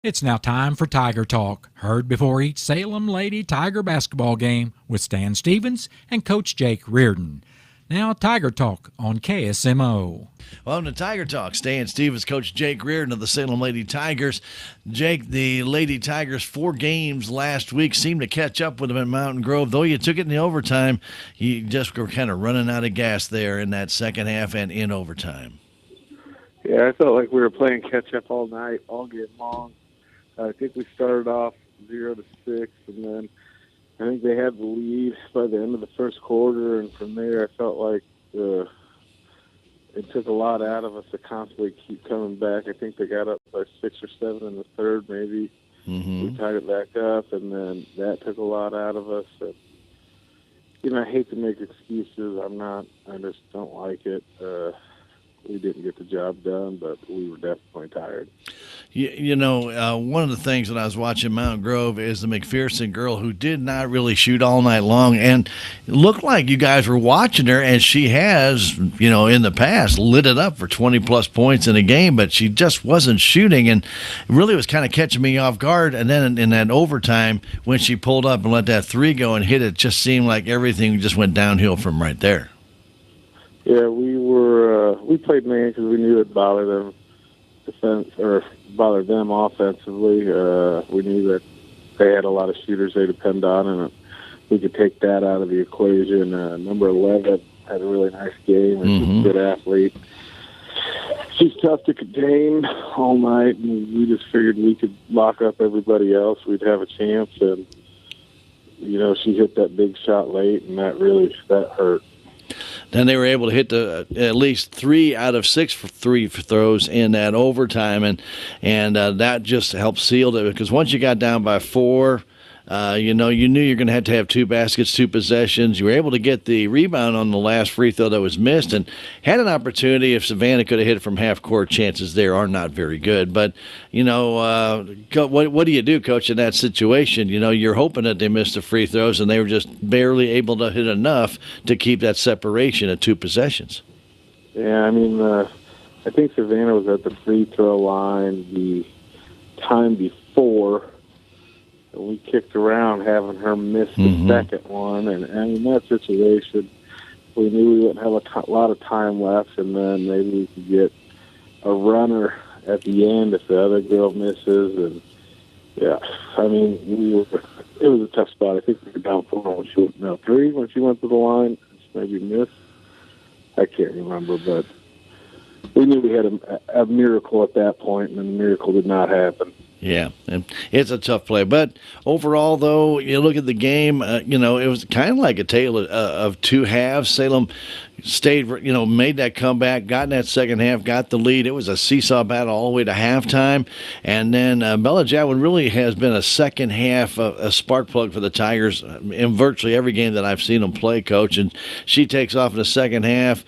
It's now time for Tiger Talk, heard before each Salem Lady Tiger basketball game with Stan Stevens and Coach Jake Reardon. Now, Tiger Talk on KSMO. Welcome to Tiger Talk. Stan Stevens, Coach Jake Reardon of the Salem Lady Tigers. Jake, the Lady Tigers, 4 games last week, seemed to catch up with them at Mountain Grove. Though you took it in the overtime, you just were kind of running out of gas there in that second half and in overtime. Yeah, I felt like we were playing catch-up all night, all game long. I think we started off 0-6, and then I think they had the lead by the end of the first quarter, and from there I felt like it took a lot out of us to constantly keep coming back. I think they got up by 6 or 7 in the third, maybe. Mm-hmm. We tied it back up, and then that took a lot out of us. And, I hate to make excuses. I just don't like it. We didn't get the job done, but we were definitely tired. One of the things when I was watching Mount Grove is the McPherson girl who did not really shoot all night long, and it looked like you guys were watching her, and she has, in the past, lit it up for 20-plus points in a game, but she just wasn't shooting, and it really was kind of catching me off guard. And then in that overtime, when she pulled up and let that 3 go and hit it, just seemed like everything just went downhill from right there. Yeah, we played man because we knew it'd bother them offensively. We knew that they had a lot of shooters they depend on, and we could take that out of the equation. Number 11 had a really nice game, and she's a good athlete. She's tough to contain all night, and we just figured we could lock up everybody else. We'd have a chance, and she hit that big shot late, and that hurt. Then they were able to hit at least 3 out of 6 free throws in that overtime, and that just helped seal it, because once you got down by 4, you knew you're going to have 2 baskets, 2 possessions. You were able to get the rebound on the last free throw that was missed, and had an opportunity. If Savannah could have hit it from half court, chances there are not very good. But what do you do, Coach, in that situation? You're hoping that they missed the free throws, and they were just barely able to hit enough to keep that separation at 2 possessions. Yeah, I think Savannah was at the free throw line the time before. We kicked around having her miss the second one, and in that situation, we knew we wouldn't have a lot of time left, and then maybe we could get a runner at the end if the other girl misses. And yeah, it was a tough spot. I think we were down 4 when she went, 3 when she went to the line. Maybe missed. I can't remember, but we knew we had a miracle at that point, and the miracle did not happen. Yeah, and it's a tough play. But overall, though, you look at the game, it was kind of like a tale of 2 halves. Salem stayed, made that comeback, got in that second half, got the lead. It was a seesaw battle all the way to halftime. And then Bella Jadwin really has been a second half, a spark plug for the Tigers in virtually every game that I've seen them play, Coach. And she takes off in the second half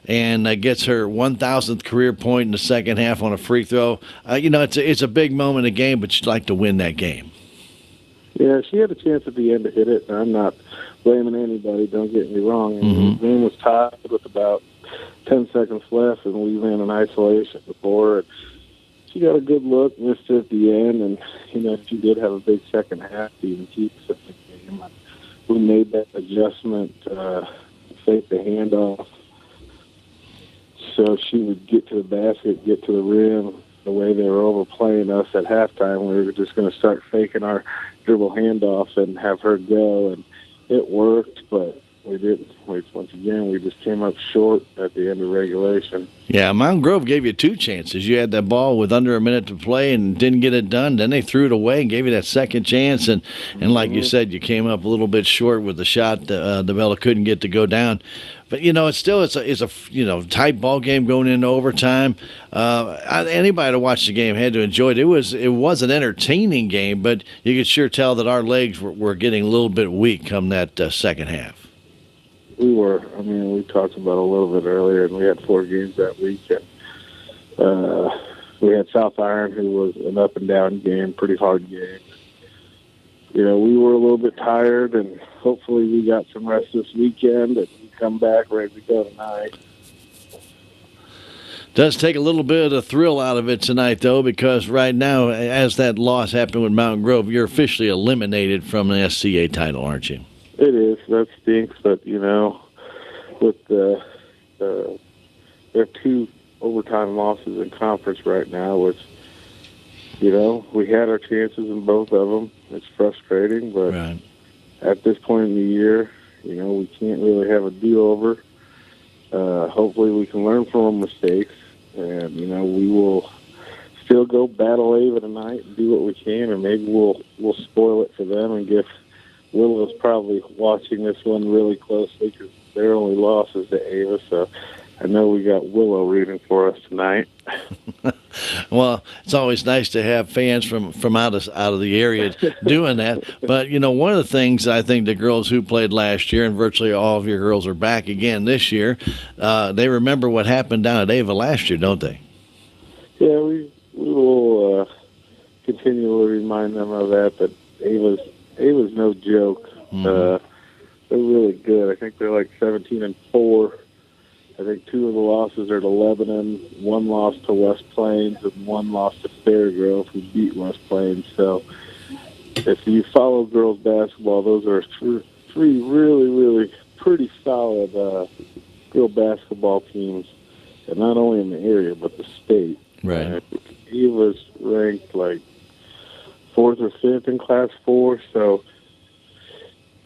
and gets her 1,000th career point in the second half on a free throw. It's a big moment in the game, but she'd like to win that game. Yeah, she had a chance at the end to hit it, and I'm not blaming anybody, don't get me wrong. The game was tied with about 10 seconds left, and we ran an isolation before. And she got a good look, missed it at the end, and, she did have a big second half to even keep us in the game. We made that adjustment, fake the handoff, so she would get to the basket, get to the rim. The way they were overplaying us at halftime, we were just going to start faking our dribble handoff and have her go, and it worked, but we didn't. Once again, we just came up short at the end of regulation. Yeah, Mountain Grove gave you 2 chances. You had that ball with under a minute to play and didn't get it done. Then they threw it away and gave you that second chance, and like you said, you came up a little bit short with the shot the Bella couldn't get to go down. But it's a tight ball game going into overtime. Anybody to watch the game had to enjoy it. It was an entertaining game, but you could sure tell that our legs were getting a little bit weak come that second half. We were. We talked about it a little bit earlier, and we had 4 games that weekend. We had South Iron, who was an up and down game, pretty hard game. We were a little bit tired, and hopefully we got some rest this weekend and we come back ready to go tonight. Does take a little bit of the thrill out of it tonight, though, because right now, as that loss happened with Mountain Grove, you're officially eliminated from the SCA title, aren't you? It is. That stinks, but, with there are 2 overtime losses in conference right now, which, we had our chances in both of them. It's frustrating, but Right. at this point in the year, we can't really have a do-over. Hopefully we can learn from our mistakes, and, we will still go battle Ava tonight and do what we can, and maybe we'll spoil it for them and give Willow's probably watching this one really closely because their only loss is to Ava, so I know we got Willow rooting for us tonight. Well, it's always nice to have fans from out of the area doing that. But, one of the things I think the girls who played last year, and virtually all of your girls are back again this year, they remember what happened down at Ava last year, don't they? Yeah, we will continually remind them of that, but Ava's no joke. Mm-hmm. They're really good. I think they're like 17-4. I think 2 of the losses are to Lebanon, 1 loss to West Plains, and 1 loss to Fairgrove, who beat West Plains. So if you follow girls basketball, those are 3 really, really pretty solid girl basketball teams, and not only in the area, but the state. Right. Eva's ranked like 4th or 5th in Class 4, so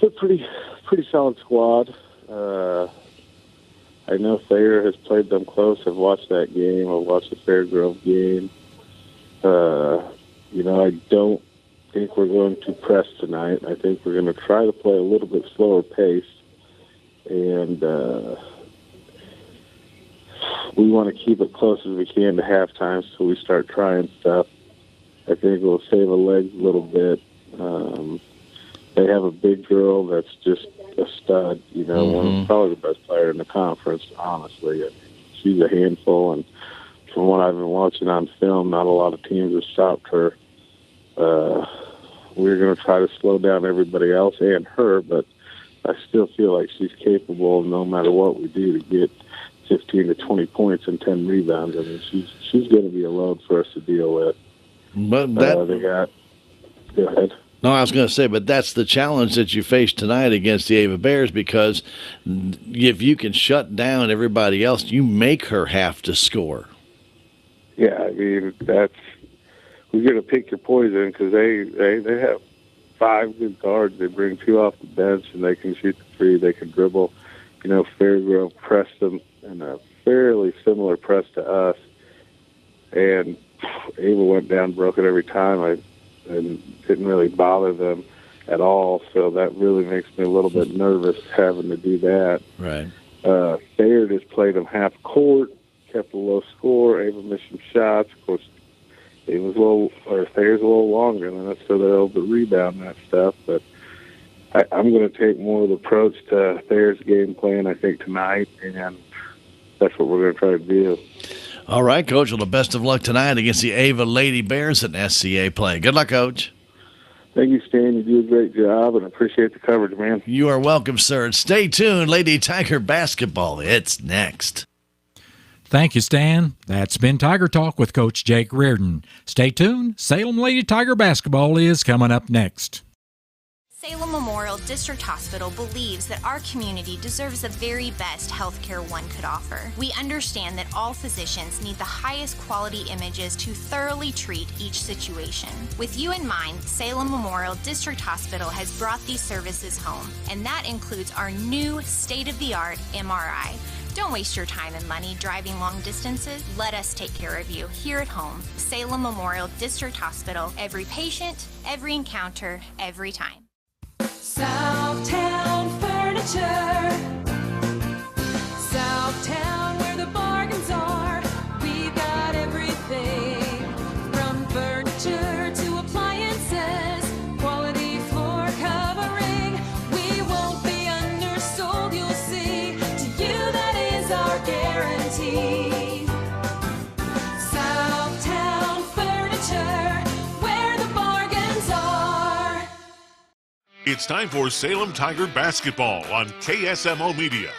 it's a pretty solid squad. I know Thayer has played them close. I've watched that game. I've watched the Fairgrove game. I don't think we're going to press tonight. I think we're going to try to play a little bit slower pace, and we want to keep it close as we can to halftime so we start trying stuff. I think we'll save a leg a little bit. They have a big girl that's just a stud, Mm-hmm. probably the best player in the conference, honestly. I mean, she's a handful, and from what I've been watching on film, not a lot of teams have stopped her. We're going to try to slow down everybody else and her, but I still feel like she's capable, no matter what we do, to get 15 to 20 points and 10 rebounds. I mean, she's going to be a load for us to deal with. But Go ahead. No, I was going to say, but that's the challenge that you face tonight against the Ava Bears, because if you can shut down everybody else, you make her have to score. Yeah, I mean, we're going to pick your poison because they have 5 good guards. They bring 2 off the bench, and they can shoot the 3. They can dribble. Fairgrove pressed them in a fairly similar press to us, and Ava went down, broke it every time. And didn't really bother them at all, so that really makes me a little bit nervous having to do that. Right. Thayer just played them half court, kept a low score. Ava missed some shots. Of course, Thayer's a little longer than us, so they're able to rebound that stuff. But I'm going to take more of the approach to Thayer's game plan, I think, tonight, and that's what we're going to try to do. All right, Coach. Well, the best of luck tonight against the Ava Lady Bears at SCA play. Good luck, Coach. Thank you, Stan. You do a great job, and I appreciate the coverage, man. You are welcome, sir. Stay tuned. Lady Tiger basketball. It's next. Thank you, Stan. That's been Tiger Talk with Coach Jake Reardon. Stay tuned. Salem Lady Tiger basketball is coming up next. Salem Memorial District Hospital believes that our community deserves the very best health care one could offer. We understand that all physicians need the highest quality images to thoroughly treat each situation. With you in mind, Salem Memorial District Hospital has brought these services home, and that includes our new state-of-the-art MRI. Don't waste your time and money driving long distances. Let us take care of you here at home. Salem Memorial District Hospital. Every patient, every encounter, every time. Southtown Furniture. Southtown, where the bargains are. We've got everything from furniture to appliances. Quality floor covering. We won't be undersold, you'll see. To you, that is our guarantee. Southtown Furniture, where the bargains are. It's time for Salem Tiger basketball on KSMO Media.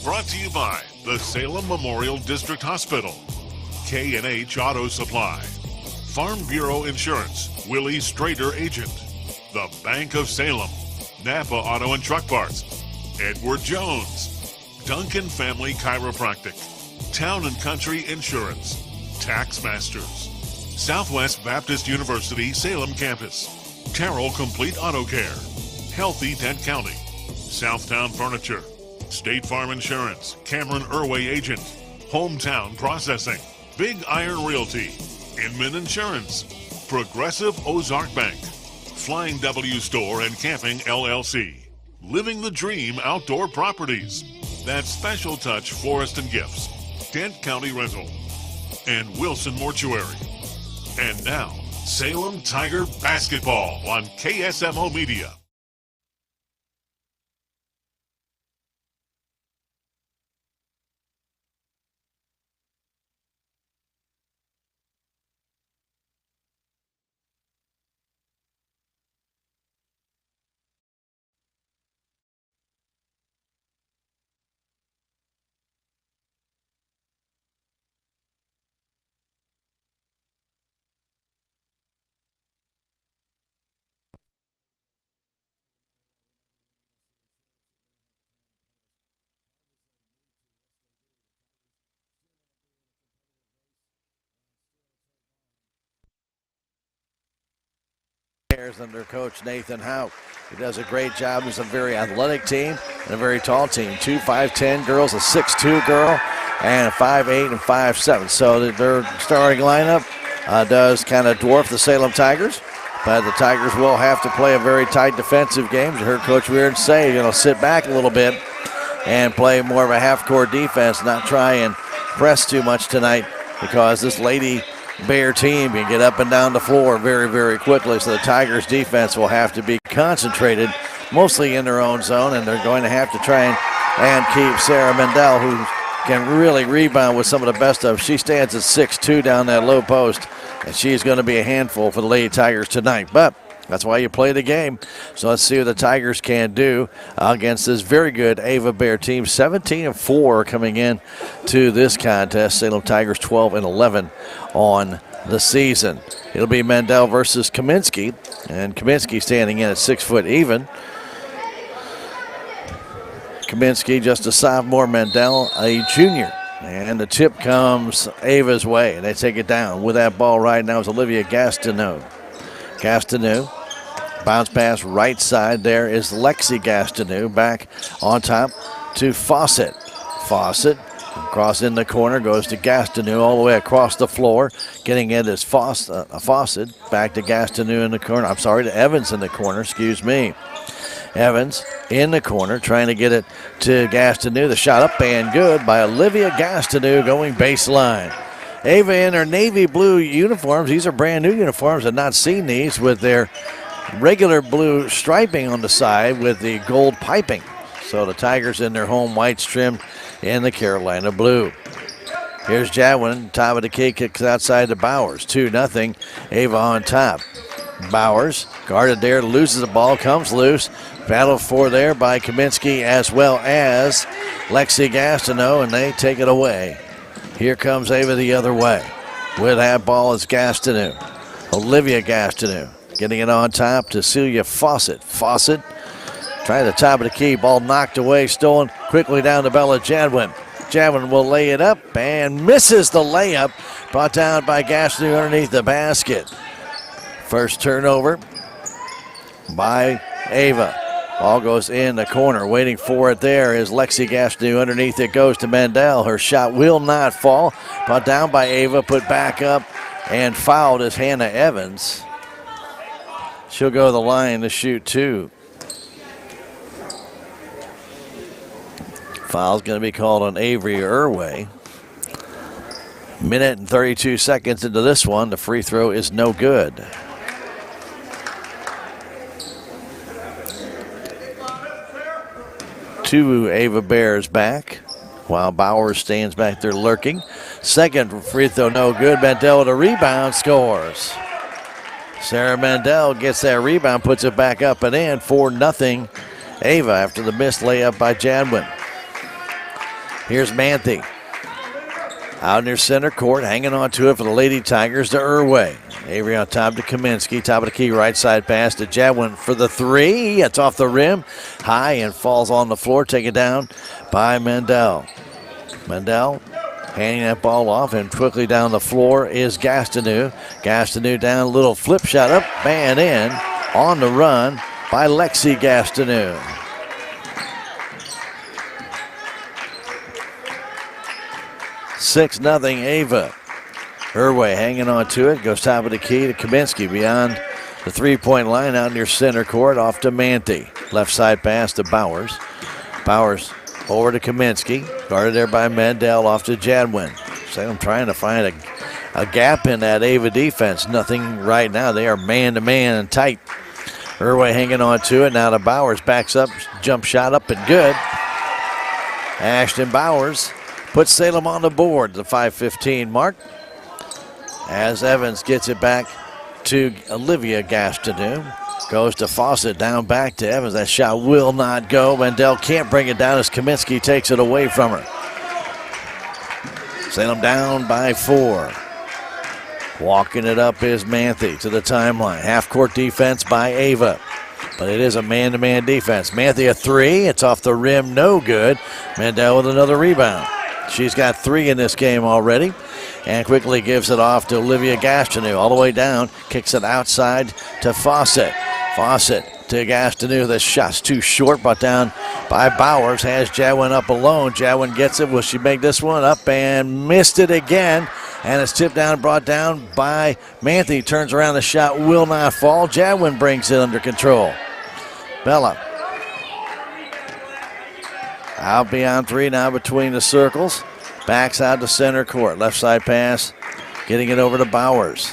Brought to you by the Salem Memorial District Hospital. K&H Auto Supply, Farm Bureau Insurance, Willie Strader Agent, the Bank of Salem, Napa Auto and Truck Parts, Edward Jones, Duncan Family Chiropractic, Town and Country Insurance, Tax Masters, Southwest Baptist University Salem Campus, Carroll Complete Auto Care, Healthy Dent County, Southtown Furniture, State Farm Insurance, Cameron Irway Agent, Hometown Processing, Big Iron Realty, Inman Insurance, Progressive Ozark Bank, Flying W Store and Camping LLC, Living the Dream Outdoor Properties, That Special Touch Florist and Gifts, Dent County Rental, and Wilson Mortuary. And now, Salem Tiger Basketball on KSMO Media. Under Coach Nathan Houck. He does a great job. It's a very athletic team and a very tall team. 2 5'10" girls, a 6'2" girl, and a 5'8" and 5'7". So their starting lineup does kind of dwarf the Salem Tigers, but the Tigers will have to play a very tight defensive game. You heard Coach Reardon say, sit back a little bit and play more of a half-court defense, not try and press too much tonight, because this Lady Bear team can get up and down the floor very, very quickly. So the Tigers defense will have to be concentrated mostly in their own zone, and they're going to have to try and keep Sarah Mendel, who can really rebound with some of the best of them. She stands at 6'2" down that low post, and she's going to be a handful for the Lady Tigers tonight. But that's why you play the game. So let's see what the Tigers can do against this very good Ava Bear team. 17-4 coming in to this contest. Salem Tigers 12-11 on the season. It'll be Mendel versus Kaminsky, and Kaminsky standing in at 6 foot even. Kaminsky just a sophomore, Mendel a junior. And the tip comes Ava's way, and they take it down. With that ball right now is Olivia Gastineau. Gastineau, bounce pass right side. There is Lexi Gastineau back on top to Fawcett. Fawcett across in the corner, goes to Gastineau all the way across the floor. Getting it is Fawcett back to Gastineau in the corner. I'm sorry, to Evans in the corner, excuse me. Evans in the corner trying to get it to Gastineau. The shot up and good by Olivia Gastineau going baseline. Ava in her navy blue uniforms. These are brand new uniforms. I've not seen these with their regular blue striping on the side with the gold piping. So the Tigers in their home whites trimmed in the Carolina blue. Here's Jadwin, top of the key, kicks outside to Bowers. 2-0, Ava on top. Bowers guarded there, loses the ball, comes loose. Battle for there by Kaminsky as well as Lexi Gastineau, and they take it away. Here comes Ava the other way. With that ball is Gastineau. Olivia Gastineau getting it on top to Celia Fawcett. Fawcett trying the top of the key. Ball knocked away, stolen quickly down to Bella Jadwin. Jadwin will lay it up and misses the layup. Brought down by Gastineau underneath the basket. First turnover by Ava. Ball goes in the corner. Waiting for it there is Lexi Gastineau. Underneath it goes to Mendel. Her shot will not fall. Brought down by Ava. Put back up and fouled is Hannah Evans. She'll go to the line to shoot two. Foul's going to be called on Avery Irway. Minute and 32 seconds into this one. The free throw is no good. Two Ava Bears back, while Bowers stands back there lurking. Second free throw no good. Mendel with a rebound, scores. Sarah Mendel gets that rebound, puts it back up and in. 4-0 Ava after the missed layup by Jadwin. Here's Manthe. Out near center court, hanging on to it for the Lady Tigers to Irway. Avery on top to Kaminsky. Top of the key, right side pass to Jadwin for the three. It's off the rim, high, and falls on the floor. Taken down by Mendel. Mendel handing that ball off, and quickly down the floor is Gastineau. Gastineau down, a little flip shot up and in. On the run by Lexi Gastineau. 6-0 Ava. Irway hanging on to it. Goes top of the key to Kaminsky beyond the three-point line out near center court. Off to Manti. Left side pass to Bowers. Bowers over to Kaminsky. Guarded there by Mendel. Off to Jadwin. Salem trying to find a gap in that Ava defense. Nothing right now. They are man-to-man and tight. Irway hanging on to it. Now to Bowers. Backs up. Jump shot up and good. Ashton Bowers puts Salem on the board, the 5:15 mark. As Evans gets it back to Olivia Gastineau. Goes to Fawcett, down back to Evans. That shot will not go. Mendel can't bring it down as Kaminsky takes it away from her. Salem down by 4. Walking it up is Manthe to the timeline. Half-court defense by Ava. But it is a man-to-man defense. Manthe a three. It's off the rim, no good. Mendel with another rebound. She's got 3 in this game already. And quickly gives it off to Olivia Gastineau. All the way down. Kicks it outside to Fawcett. Fawcett to Gastineau. The shot's too short. Brought down by Bowers. Has Jadwin up alone. Jadwin gets it. Will she make this one? Up and missed it again. And it's tipped down, brought down by Manthe. Turns around. The shot will not fall. Jadwin brings it under control. Bella. Out beyond 3 now between the circles. Backs out to center court. Left side pass. Getting it over to Bowers.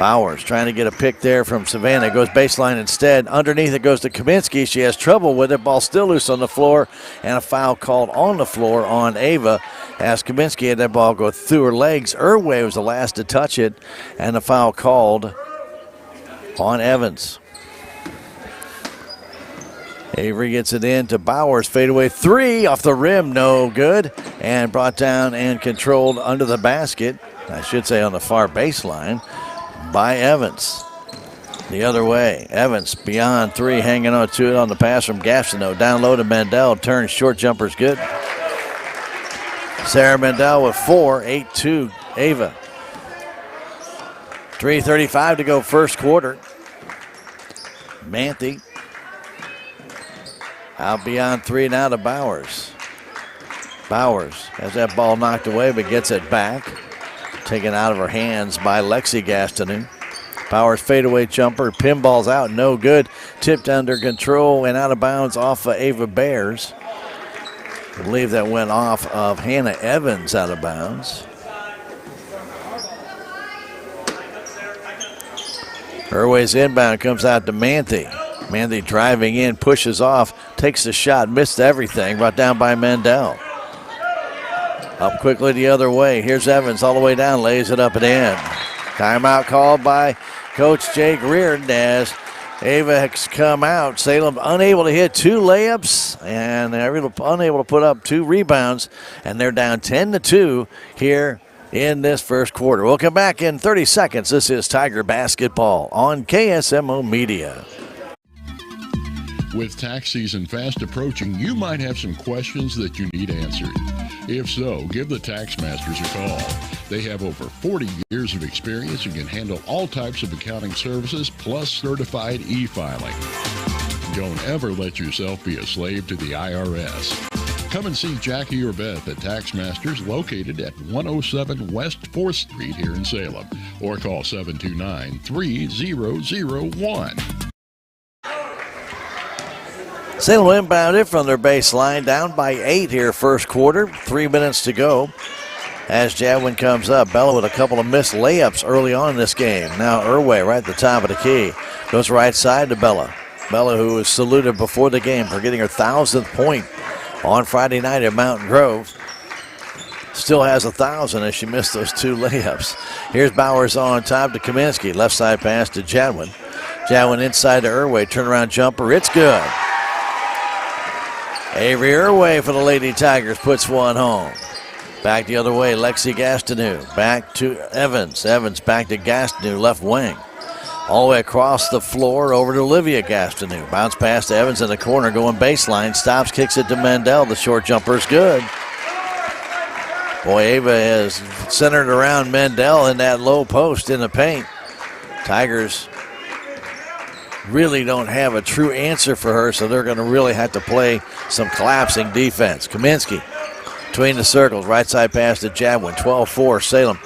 Bowers trying to get a pick there from Savannah. Goes baseline instead. Underneath it goes to Kaminsky. She has trouble with it. Ball still loose on the floor. And a foul called on the floor on Ava. As Kaminsky had that ball go through her legs. Irway was the last to touch it. And the foul called on Evans. Avery gets it in to Bowers. Fadeaway 3 off the rim. No good. And brought down and controlled under the basket. I should say on the far baseline by Evans. The other way. Evans beyond 3. Hanging on to it on the pass from Gastineau. Down low to Mendel. Turns short jumper's good. Sarah Mendel with 4. 8-2 Ava. 3:35 to go first quarter. Manthe. Out beyond 3 now to Bowers. Bowers has that ball knocked away but gets it back. Taken out of her hands by Lexi Gastineau. Bowers fadeaway jumper. Pinball's out. No good. Tipped under control and out of bounds off of Ava Bears. I believe that went off of Hannah Evans out of bounds. Irway's inbound comes out to Manthe. Manthe driving in, pushes off, takes the shot, missed everything, brought down by Mendel. Up quickly the other way. Here's Evans all the way down, lays it up and in. Timeout called by Coach Jake Reardon as Ava has come out. Salem unable to hit 2 layups and they're unable to put up 2 rebounds, and they're down 10-2 here in this first quarter. We'll come back in 30 seconds. This is Tiger Basketball on KSMO Media. With tax season fast approaching, you might have some questions that you need answered. If so, give the Tax Masters a call. They have over 40 years of experience and can handle all types of accounting services plus certified e-filing. Don't ever let yourself be a slave to the IRS. Come and see Jackie or Beth at Tax Masters, located at 107 West 4th Street here in Salem, or call 729-3001. Salem inbounded from their baseline, down by 8 here first quarter. 3 minutes to go as Jadwin comes up. Bella with a couple of missed layups early on in this game. Now Irway right at the top of the key. Goes right side to Bella. Bella, who was saluted before the game for getting her 1,000th point on Friday night at Mountain Grove. Still has 1,000 as she missed those 2 layups. Here's Bowers on top to Kaminsky. Left side pass to Jadwin. Jadwin inside to Irway. Turnaround jumper. It's good. Avery Irway for the Lady Tigers puts one home. Back the other way, Lexi Gastineau. Back to Evans. Evans back to Gastineau, left wing. All the way across the floor over to Olivia Gastineau. Bounce pass to Evans in the corner, going baseline. Stops, kicks it to Mendel. The short jumper is good. Boy, Ava has centered around Mendel in that low post in the paint. Tigers really don't have a true answer for her, so they're going to really have to play some collapsing defense. Kaminsky between the circles, right side pass to Jadwin. 12-4, Salem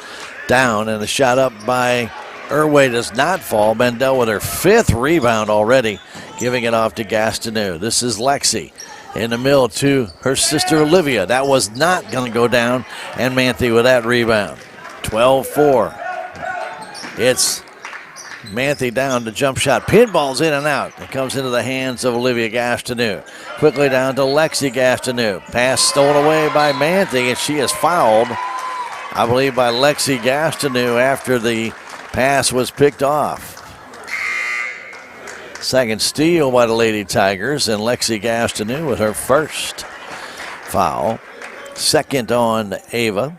down, and the shot up by Irway does not fall. Mendel with her 5th rebound already, giving it off to Gastineau. This is Lexi in the middle to her sister Olivia. That was not going to go down, and Manthe with that rebound. 12-4. It's Manthe down to jump shot. Pinball's in and out. It comes into the hands of Olivia Gastineau. Quickly down to Lexi Gastineau. Pass stolen away by Manthe, and she is fouled, I believe, by Lexi Gastineau after the pass was picked off. Second steal by the Lady Tigers, and Lexi Gastineau with her first foul. Second on Ava.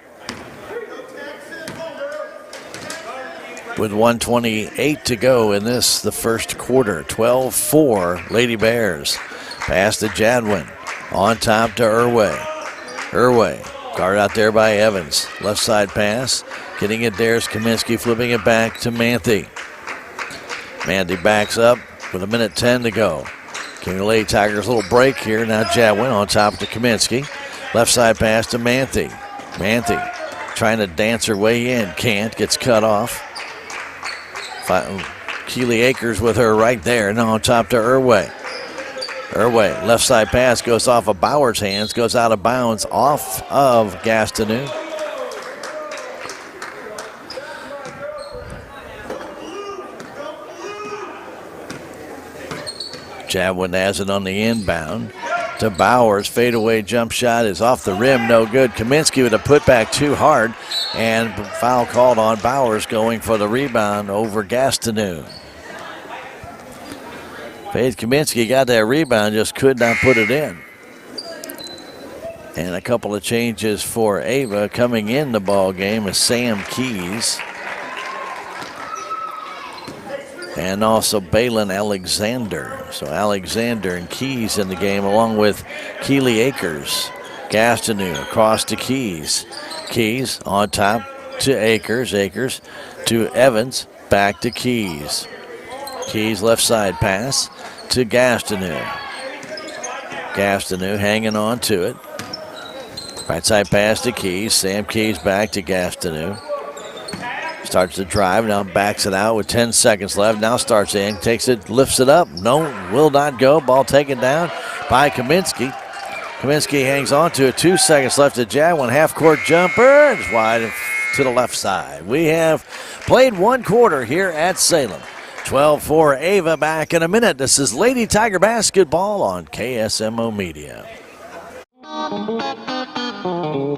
With 1:28 to go in the first quarter. 12-4, Lady Bears. Pass to Jadwin. On top to Irway. Irway, guard out there by Evans. Left side pass. Getting it there's Kaminsky, flipping it back to Manthe. Manthe backs up with 1:10 to go. Giving the Lady Tigers a little break here. Now Jadwin on top to Kaminsky. Left side pass to Manthe. Manthe trying to dance her way in. Can't. Gets cut off. Keely Akers with her right there. Now on top to Irway. Irway, left side pass goes off of Bauer's hands. Goes out of bounds off of Gastineau. Jadwin has it on the inbound to Bowers. Fadeaway jump shot is off the rim, no good. Kaminsky with a putback too hard, and foul called on Bowers, going for the rebound over Gastineau. Faith Kaminsky got that rebound, just could not put it in. And a couple of changes for Ava coming in the ball game is Sam Keys. And also Balin Alexander. So Alexander and Keys in the game, along with Keely Akers. Gastineau across to Keys. Keys on top to Akers. Akers to Evans. Back to Keys. Keys left side pass to Gastineau. Gastineau hanging on to it. Right side pass to Keys. Sam Keys back to Gastineau. Starts to drive, now backs it out with 10 seconds left. Now starts in, takes it, lifts it up. No, will not go. Ball taken down by Kaminsky. Kaminsky hangs on to it. 2 seconds left to Jadwin. Half-court jumper. It's wide to the left side. We have played one quarter here at Salem. 12-4 Ava, back in a minute. This is Lady Tiger Basketball on KSMO Media.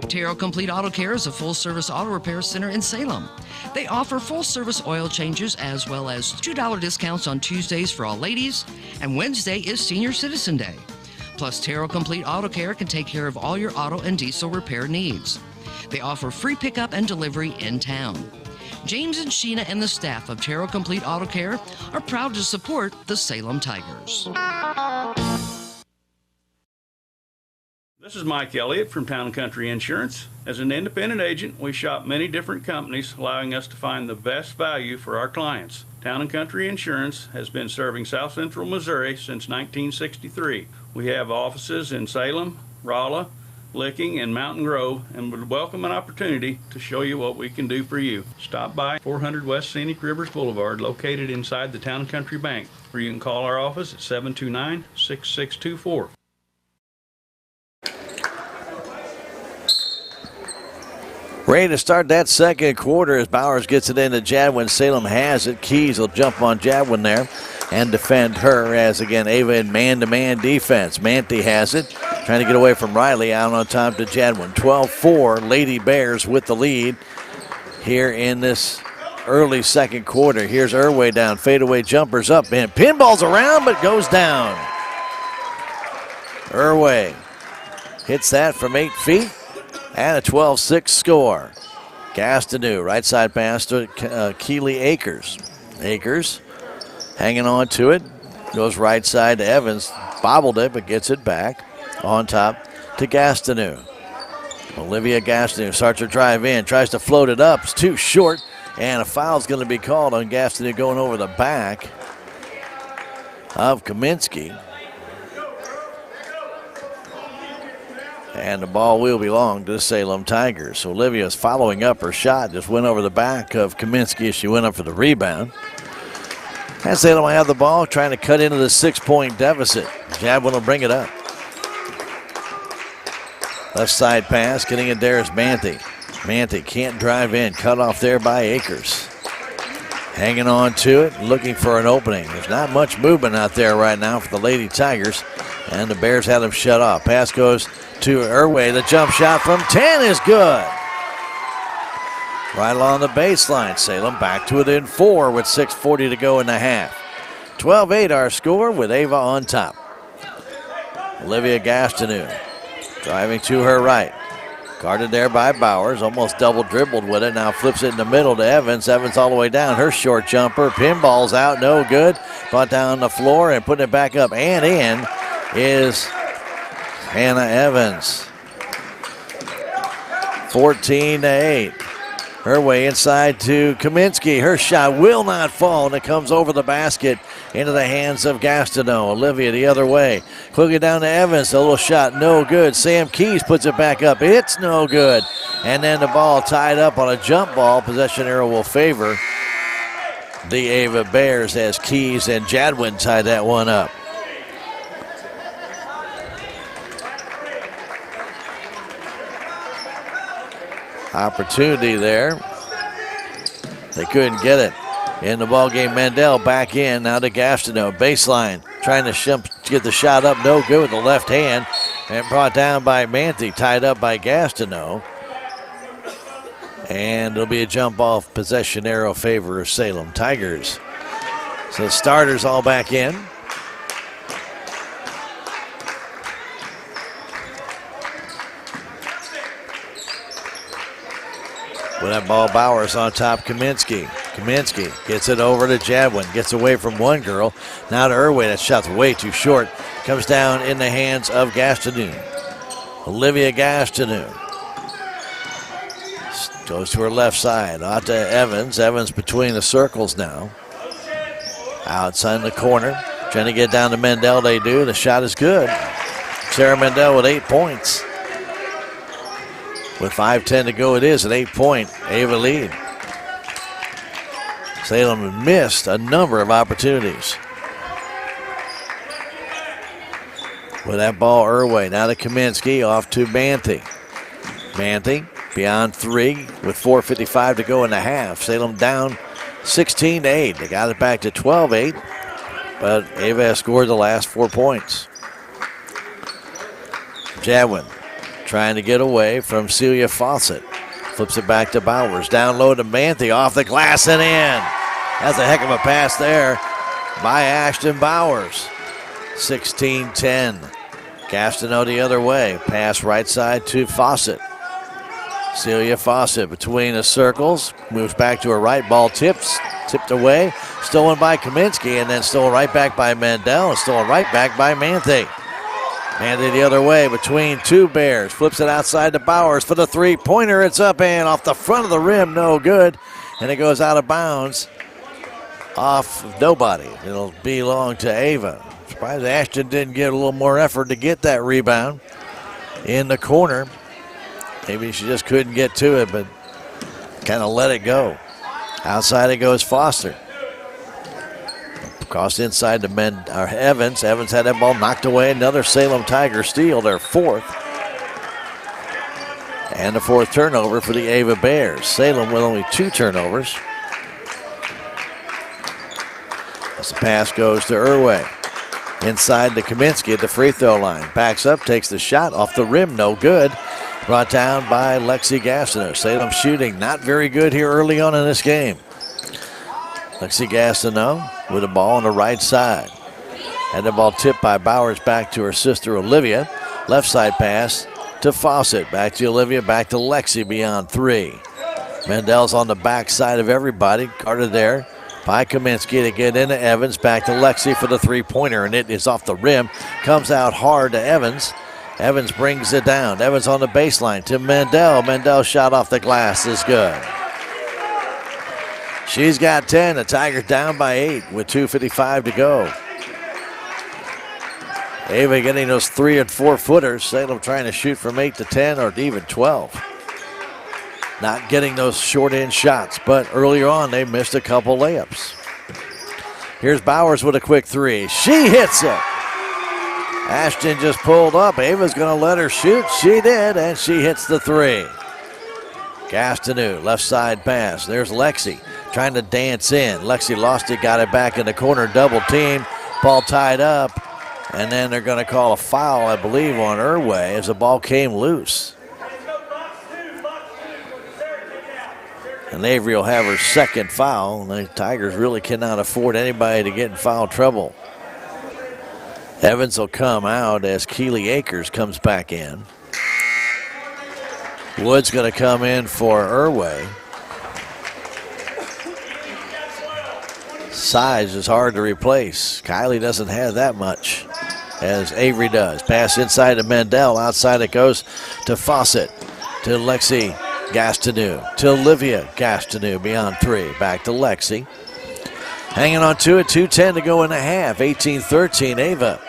Terrell Complete Auto Care is a full-service auto repair center in Salem. They offer full-service oil changes as well as $2 discounts on Tuesdays for all ladies, and Wednesday is Senior Citizen Day. Plus, Terrell Complete Auto Care can take care of all your auto and diesel repair needs. They offer free pickup and delivery in town. James and Sheena and the staff of Terrell Complete Auto Care are proud to support the Salem Tigers. This is Mike Elliott from Town & Country Insurance. As an independent agent, we shop many different companies, allowing us to find the best value for our clients. Town & Country Insurance has been serving South Central Missouri since 1963. We have offices in Salem, Rolla, Licking, and Mountain Grove, and would welcome an opportunity to show you what we can do for you. Stop by 400 West Scenic Rivers Boulevard, located inside the Town & Country Bank, or you can call our office at 729-6624. Ready to start that second quarter as Bowers gets it into Jadwin. Salem has it. Keys will jump on Jadwin there and defend her, as again Ava in man-to-man defense. Manthe has it, trying to get away from Riley, out on top to Jadwin. 12-4, Lady Bears with the lead here in this early second quarter. Here's Irway down, fadeaway jumpers up, and pinballs around but goes down. Irway hits that from 8 feet. And a 12-6 score. Gastineau, right side pass to Keeley Akers. Akers hanging on to it. Goes right side to Evans. Bobbled it, but gets it back. On top to Gastineau. Olivia Gastineau starts her drive in. Tries to float it up. It's too short. And a foul's going to be called on Gastineau going over the back of Kaminsky. And the ball will belong to the Salem Tigers. So Olivia's following up her shot. Just went over the back of Kaminsky as she went up for the rebound. And Salem will have the ball, trying to cut into the 6-point deficit. Jadwin will bring it up. Left side pass, getting it there is Manthey. Manthey can't drive in. Cut off there by Akers. Hanging on to it, looking for an opening. There's not much movement out there right now for the Lady Tigers. And the Bears had them shut off. Pass goes to Irway. The jump shot from 10 is good. Right along the baseline. Salem back to within 4 with 6:40 to go in the half. 12-8 our score with Ava on top. Olivia Gastineau driving to her right. Guarded there by Bowers. Almost double dribbled with it. Now flips it in the middle to Evans. Evans all the way down. Her short jumper. Pinball's out. No good. Brought down the floor and putting it back up and in is Hannah Evans. 14-8. Her way inside to Kaminsky. Her shot will not fall, and it comes over the basket into the hands of Gastineau. Olivia the other way. Quickly down to Evans. A little shot, no good. Sam Keys puts it back up. It's no good. And then the ball tied up on a jump ball. Possession arrow will favor the Ava Bears as Keys and Jadwin tied that one up. Opportunity there. They couldn't get it. In the ball game, Mendel back in. Now to Gastineau. Baseline. Trying to get the shot up. No good with the left hand. And brought down by Manthey. Tied up by Gastineau. And it'll be a jump off. Possession arrow favor of Salem Tigers. So starters all back in. With that ball, Bowers on top, Kaminsky. Kaminsky gets it over to Jadwin. Gets away from one girl. Now to Irway. That shot's way too short. Comes down in the hands of Gastineau. Olivia Gastineau. Goes to her left side. Out to Evans. Evans between the circles now. Outside in the corner. Trying to get down to Mendel. They do. The shot is good. Sarah Mendel with 8 points. With 5:10 to go, it is an 8-point Ava lead. Salem missed a number of opportunities. With that ball, Irway. Now to Kaminsky, off to Manthey. Manthey beyond 3 with 4:55 to go in the half. Salem down 16-8. They got it back to 12-8, but Ava has scored the last 4 points. Jadwin trying to get away from Celia Fawcett. Flips it back to Bowers. Down low to Manthey. Off the glass and in. That's a heck of a pass there by Ashton Bowers. 16-10. Gastineau the other way. Pass right side to Fawcett. Celia Fawcett between the circles. Moves back to her right. Ball tipped away. Stolen by Kaminsky and then stolen right back by Mendel. And stolen right back by Manthey. Manthey the other way between two Bears. Flips it outside to Bowers for the three-pointer. It's up and off the front of the rim. No good. And it goes out of bounds off of nobody. It'll belong to Ava. Surprised Ashton didn't get a little more effort to get that rebound in the corner. Maybe she just couldn't get to it, but kind of let it go. Outside it goes Foster. Crossed inside to Evans. Evans had that ball knocked away. Another Salem Tiger steal, their fourth. And the fourth turnover for the Ava Bears. Salem with only 2 turnovers. As the pass goes to Irway. Inside to Kaminsky at the free throw line. Backs up, takes the shot off the rim, no good. Brought down by Lexi Gastineau. Salem shooting not very good here early on in this game. Lexi Gastineau with the ball on the right side. Had the ball tipped by Bowers back to her sister Olivia. Left side pass to Fawcett. Back to Olivia. Back to Lexi beyond 3. Mendel's on the backside of everybody. Guarded there by Kaminsky to get into Evans. Back to Lexi for the three-pointer, and it is off the rim. Comes out hard to Evans. Evans brings it down. Evans on the baseline to Mendel. Mendel shot off the glass is good. She's got 10. The Tigers down by 8 with 2:55 to go. Ava getting those 3 and 4 footers. Salem trying to shoot from 8 to 10 or even 12. Not getting those short end shots, but earlier on they missed a couple layups. Here's Bowers with a quick 3. She hits it. Ashton just pulled up. Ava's going to let her shoot. She did, and she hits the 3. Gastineau, left side pass. There's Lexi trying to dance in. Lexi lost it, got it back in the corner, double team. Ball tied up, and then they're going to call a foul, I believe, on Irway as the ball came loose. And Avery will have her second foul. The Tigers really cannot afford anybody to get in foul trouble. Evans will come out as Keely Akers comes back in. Wood's going to come in for Irway. Size is hard to replace. Kylie doesn't have that much, as Avery does. Pass inside to Mendel. Outside it goes to Fawcett, to Lexi Gastineau, to Olivia Gastineau beyond 3. Back to Lexi. Hanging on to it, 2:10 to go in the half. 18-13, Ava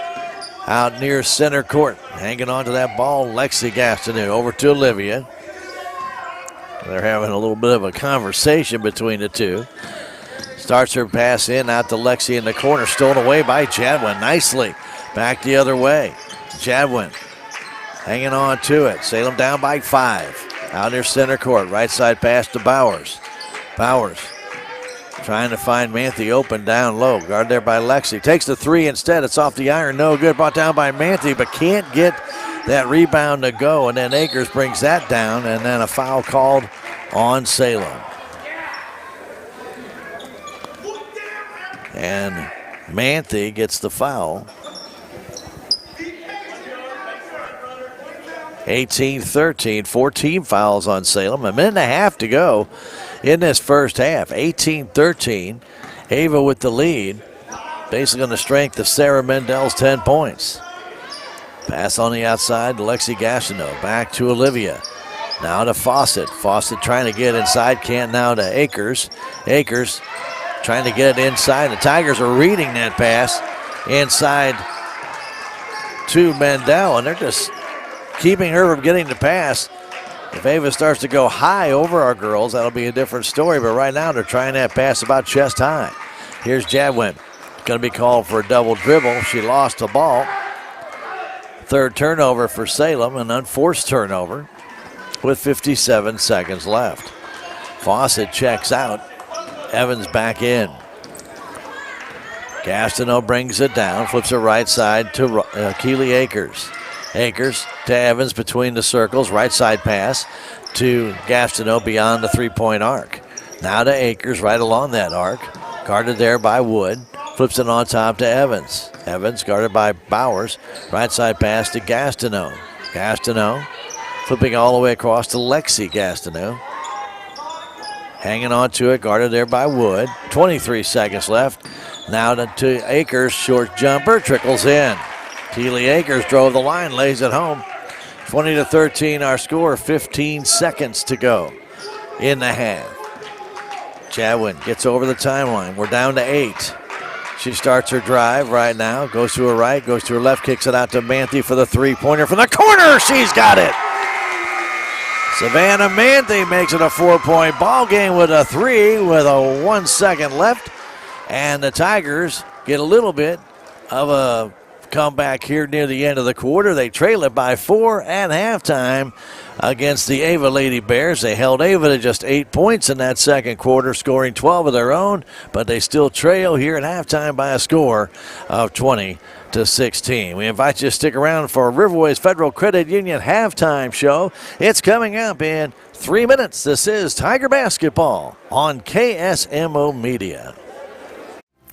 out near center court. Hanging on to that ball, Lexi Gastineau over to Olivia. They're having a little bit of a conversation between the two. Starts her pass in, out to Lexi in the corner, stolen away by Jadwin nicely. Back the other way. Jadwin hanging on to it. Salem down by 5. Out near center court, right side pass to Bowers. Bowers trying to find Manthe open down low. Guard there by Lexi. Takes the 3 instead. It's off the iron. No good. Brought down by Manthe, but can't get that rebound to go. And then Akers brings that down, and then a foul called on Salem. And Manthe gets the foul. 18-13, 14 fouls on Salem. A minute and a half to go in this first half. 18-13, Ava with the lead. Basically on the strength of Sarah Mendel's 10 points. Pass on the outside to Lexi Gastineau. Back to Olivia. Now to Fawcett. Fawcett trying to get inside. Can't now to Akers. Akers trying to get it inside. The Tigers are reading that pass inside to Mendel, and they're just keeping her from getting the pass. If Ava starts to go high over our girls, that'll be a different story. But right now, they're trying that pass about chest high. Here's Jadwin. Going to be called for a double dribble. She lost the ball. Third turnover for Salem, an unforced turnover with 57 seconds left. Fawcett checks out. Evans back in. Gastineau brings it down, flips it right side to Keely Akers. Akers to Evans between the circles, right side pass to Gastineau beyond the three-point arc. Now to Akers right along that arc, guarded there by Wood. Flips it on top to Evans. Evans guarded by Bowers. Right side pass to Gastineau. Gastineau flipping all the way across to Lexi Gastineau. Hanging on to it, guarded there by Wood. 23 seconds left. Now to Akers, short jumper, trickles in. Keely Akers drove the line, lays it home. 20-13 our score, 15 seconds to go in the half. Jadwin gets over the timeline. We're down to 8. She starts her drive right now, goes to her right, goes to her left, kicks it out to Manthe for the three-pointer from the corner. She's got it. Savannah Manthe makes it a 4-point ball game with a 3 with a 1 second left. And the Tigers get a little bit of a comeback here near the end of the quarter. They trail it by 4 at halftime against the Ava Lady Bears. They held Ava to just 8 points in that second quarter, scoring 12 of their own, but they still trail here at halftime by a score of 20-16. We invite you to stick around for Riverways Federal Credit Union halftime show. It's coming up in 3 minutes. This is Tiger Basketball on KSMO Media.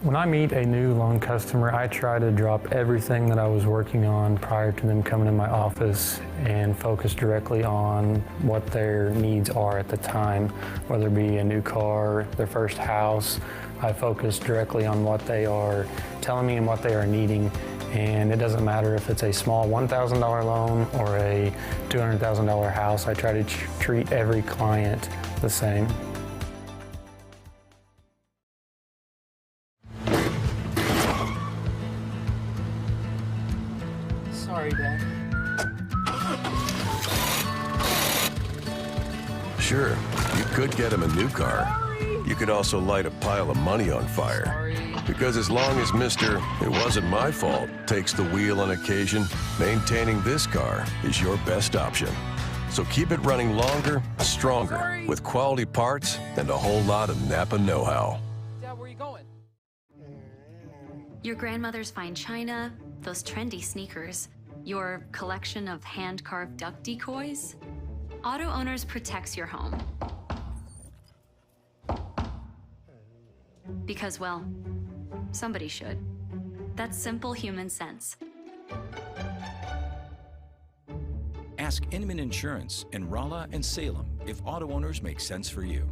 When I meet a new loan customer, I try to drop everything that I was working on prior to them coming in my office and focus directly on what their needs are at the time, whether it be a new car, their first house. I focus directly on what they are telling me and what they are needing. And it doesn't matter if it's a small $1,000 loan or a $200,000 house. I try to treat every client the same. Sorry, Dad. Sure, you could get him a new car. You could also light a pile of money on fire. Sorry. Because as long as Mr. It wasn't my fault takes the wheel on occasion, maintaining this car is your best option. So keep it running longer, stronger, with quality parts and a whole lot of Napa know-how. Dad, where are you going? Your grandmother's fine china, those trendy sneakers, your collection of hand-carved duck decoys. Auto Owners protects your home. Because, well, somebody should. That's simple human sense. Ask Inman Insurance in Rolla and Salem if auto owners make sense for you.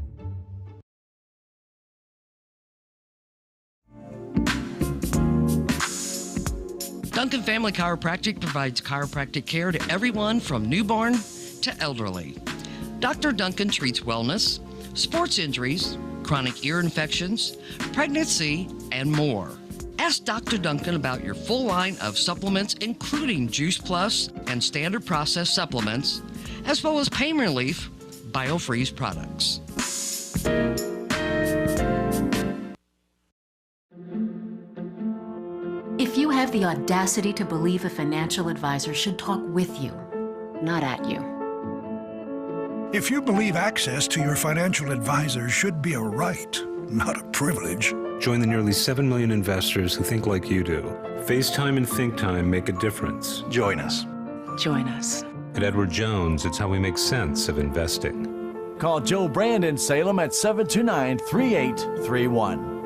Duncan Family Chiropractic provides chiropractic care to everyone from newborn to elderly. Dr. Duncan treats wellness, sports injuries, chronic ear infections, pregnancy, and more. Ask Dr. Duncan about your full line of supplements, including Juice Plus and standard processed supplements, as well as pain relief, BioFreeze products. If you have the audacity to believe a financial advisor should talk with you, not at you. If you believe access to your financial advisor should be a right, not a privilege. Join the nearly 7 million investors who think like you do. FaceTime and Think Time make a difference. Join us. Join us. At Edward Jones, it's how we make sense of investing. Call Joe Brand in Salem at 729-3831.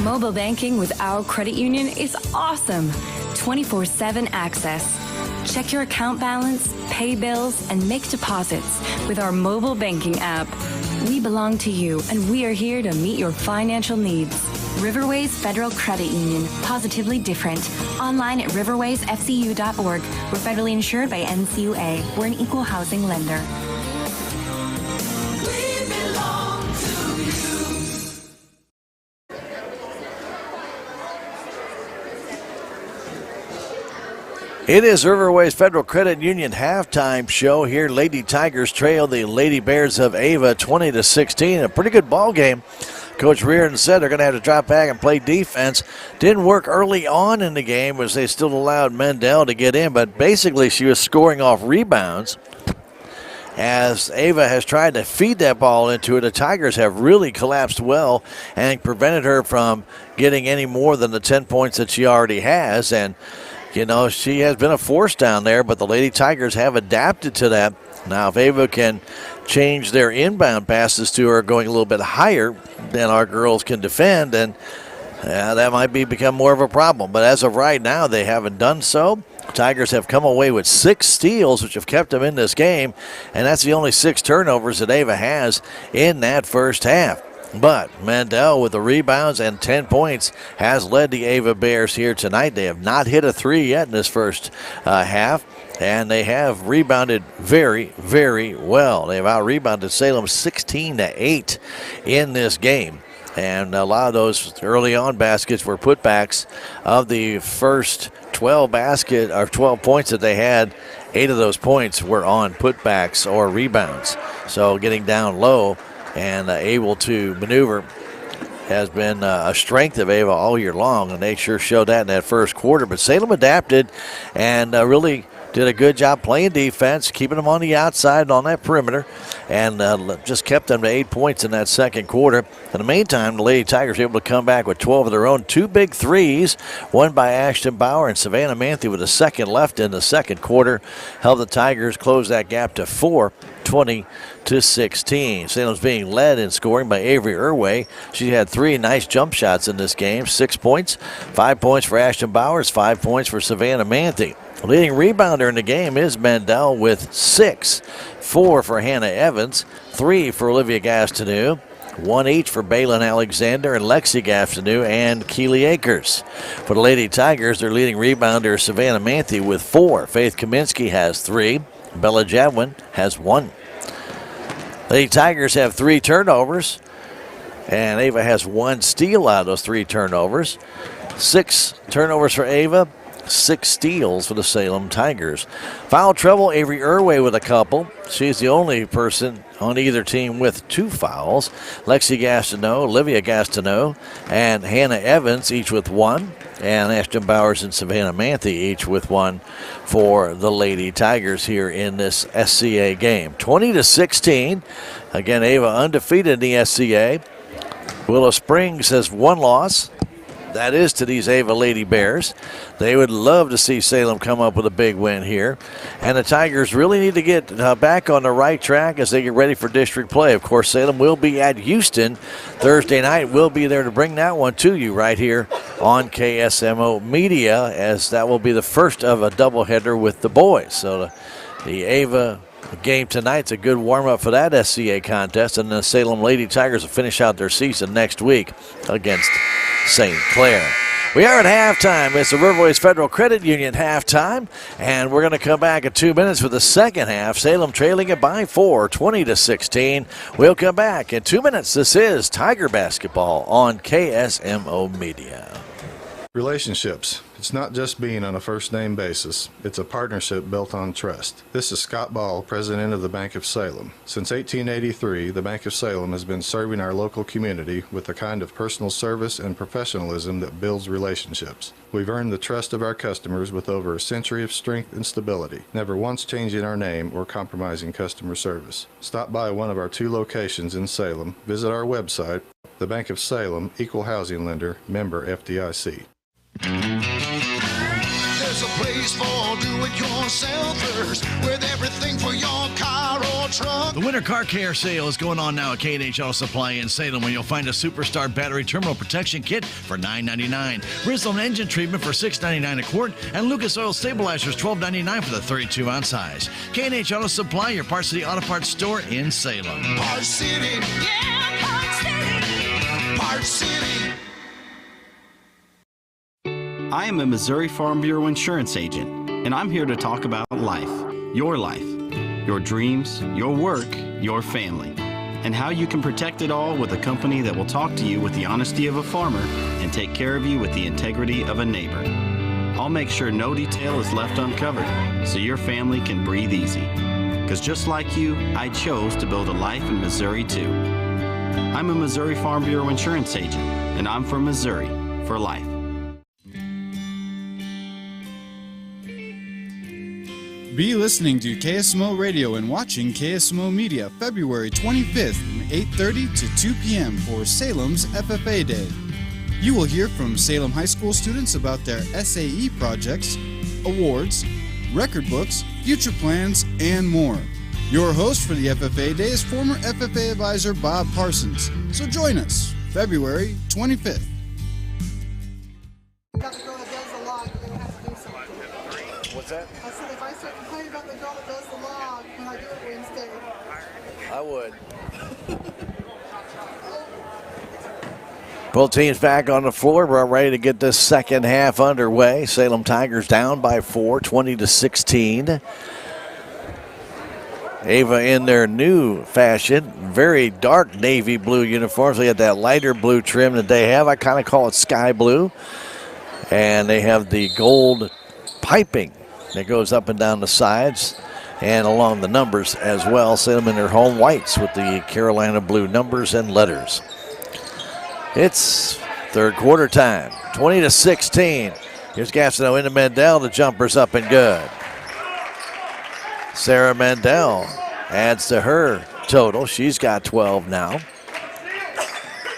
Mobile banking with our credit union is awesome. 24/7 access. Check your account balance, pay bills, and make deposits with our mobile banking app. We belong to you, and we are here to meet your financial needs. Riverways Federal Credit Union. Positively different. Online at riverwaysfcu.org. We're federally insured by NCUA. We're an equal housing lender. It is Riverways Federal Credit Union halftime show here. Lady Tigers trail the Lady Bears of Ava 20-16. A pretty good ball game. Coach Reardon said they're going to have to drop back and play defense. Didn't work early on in the game as they still allowed Mendel to get in, but basically she was scoring off rebounds. As Ava has tried to feed that ball into it, the Tigers have really collapsed well and prevented her from getting any more than the 10 points that she already has. And you know, she has been a force down there, but the Lady Tigers have adapted to that. Now, if Ava can change their inbound passes to her going a little bit higher than our girls can defend, then that might become more of a problem. But as of right now, they haven't done so. Tigers have come away with 6 steals, which have kept them in this game, and that's the only 6 turnovers that Ava has in that first half. But Mandel with the rebounds and 10 points has led the Ava Bears here tonight. They have not hit a 3 yet in this first half, and they have rebounded very, very well. They have out-rebounded Salem 16-8 in this game. And a lot of those early on baskets were putbacks. Of the first 12 points that they had, 8 of those points were on putbacks or rebounds. So getting down low and able to maneuver has been a strength of Ava all year long, and they sure showed that in that first quarter. But Salem adapted and really did a good job playing defense, keeping them on the outside on that perimeter, and just kept them to 8 points in that second quarter. In the meantime, the Lady Tigers were able to come back with 12 of their own. 2 big threes, one by Ashton Bauer and Savannah Manthe with a second left in the second quarter, helped the Tigers close that gap to 4, 20-16. Salem's being led in scoring by Avery Irway. She had 3 nice jump shots in this game, 6 points, 5 points for Ashton Bowers, 5 points for Savannah Manthe. Leading rebounder in the game is Mandel with 6, 4 for Hannah Evans, 3 for Olivia Gastineau, 1 each for Baylin Alexander and Lexi Gastineau and Keely Akers. For the Lady Tigers, their leading rebounder is Savannah Manthe with 4. Faith Kaminsky has 3. Bella Jadwin has 1. Lady Tigers have 3 turnovers, and Ava has 1 steal out of those 3 turnovers. 6 turnovers for Ava, 6 steals for the Salem Tigers. Foul trouble, Avery Irway with a couple. She's the only person on either team with 2 fouls. Lexi Gastineau, Olivia Gastineau, and Hannah Evans each with 1. And Ashton Bowers and Savannah Manthe each with 1 for the Lady Tigers here in this SCA game. 20-16. Again, Ava undefeated in the SCA. Willow Springs has 1 loss. That is to these Ava Lady Bears. They would love to see Salem come up with a big win here. And the Tigers really need to get back on the right track as they get ready for district play. Of course, Salem will be at Houston Thursday night. We'll be there to bring that one to you right here on KSMO Media, as that will be the first of a doubleheader with the boys. So the Ava game tonight's a good warm-up for that SCA contest, and the Salem Lady Tigers will finish out their season next week against St. Clair. We are at halftime. It's the Riverways Federal Credit Union halftime, and we're going to come back in 2 minutes for the second half. Salem trailing it by 4, 20-16. We'll come back in 2 minutes. This is Tiger Basketball on KSMO Media. Relationships. It's not just being on a first-name basis. It's a partnership built on trust. This is Scott Ball, president of the Bank of Salem. Since 1883, the Bank of Salem has been serving our local community with the kind of personal service and professionalism that builds relationships. We've earned the trust of our customers with over a century of strength and stability, never once changing our name or compromising customer service. Stop by one of our 2 locations in Salem. Visit our website. The Bank of Salem, Equal Housing Lender, member FDIC. There's a place for do-it-yourselfers with everything for your car or truck. The winter car care sale is going on now at K&H Auto Supply in Salem, where you'll find a Superstar battery terminal protection kit for $9.99, Bridgestone engine treatment for $6.99 a quart, and Lucas Oil stabilizers $12.99 for the 32-ounce size. K&H Auto Supply, your Parts City Auto Parts store in Salem. Parts City, yeah, Parts City, Parts City. I am a Missouri Farm Bureau insurance agent, and I'm here to talk about life, your dreams, your work, your family, and how you can protect it all with a company that will talk to you with the honesty of a farmer and take care of you with the integrity of a neighbor. I'll make sure no detail is left uncovered so your family can breathe easy. Because just like you, I chose to build a life in Missouri too. I'm a Missouri Farm Bureau insurance agent, and I'm from Missouri for life. Be listening to KSMO Radio and watching KSMO Media February 25th from 8:30 to 2 p.m. for Salem's FFA Day. You will hear from Salem High School students about their SAE projects, awards, record books, future plans, and more. Your host for the FFA Day is former FFA advisor Bob Parsons. So join us February 25th. What's that? I said if I start complaining about the girl that does the log when I do it Wednesday. I would. Both teams back on the floor. We're ready to get this second half underway. Salem Tigers down by 4, 20-16. Ava in their new fashion, very dark navy blue uniforms. They have that lighter blue trim that they have. I kind of call it sky blue. And they have the gold piping that goes up and down the sides and along the numbers as well. Salem in their home whites with the Carolina blue numbers and letters. It's third quarter time, 20-16. Here's Gastineau into Mendel. The jumper's up and good. Sarah Mandel adds to her total. She's got 12 now.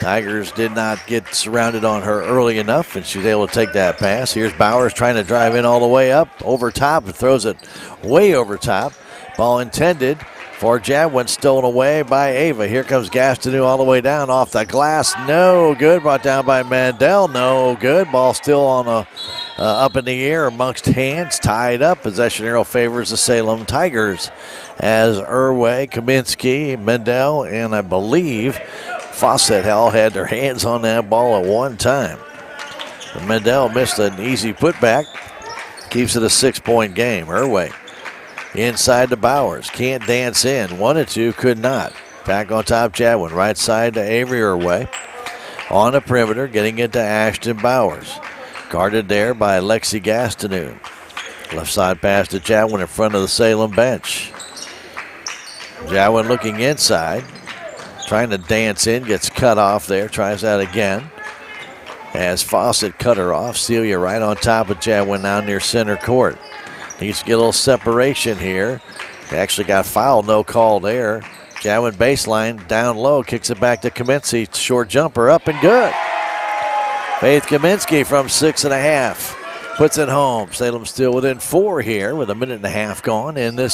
Tigers did not get surrounded on her early enough, and she's able to take that pass. Here's Bowers trying to drive in all the way up, over top, and throws it way over top. Ball intended for Jadwin, stolen away by Ava. Here comes Gastineau all the way down off the glass. No good. Brought down by Mandel. No good. Ball still on a up in the air amongst hands. Tied up. Possession arrow favors the Salem Tigers as Irway, Kaminsky, Mandel, and I believe Fawcett all had their hands on that ball at one time. But Mandel missed an easy putback. Keeps it a 6-point game. Irway inside to Bowers. Can't dance in. 1 and 2, could not. Back on top, Jadwin. Right side to Avery Irway. On the perimeter, getting it to Ashton Bowers. Guarded there by Lexi Gastineau. Left side pass to Jadwin in front of the Salem bench. Jadwin looking inside. Trying to dance in, gets cut off there, tries that again. As Fawcett cut her off, Celia right on top of Jadwin now near center court. Needs to get a little separation here. They actually got fouled, no call there. Jadwin baseline, down low, kicks it back to Kaminsky. Short jumper, up and good. Faith Kaminsky from 6.5. Puts it home. Salem still within 4 here with 1.5 gone in the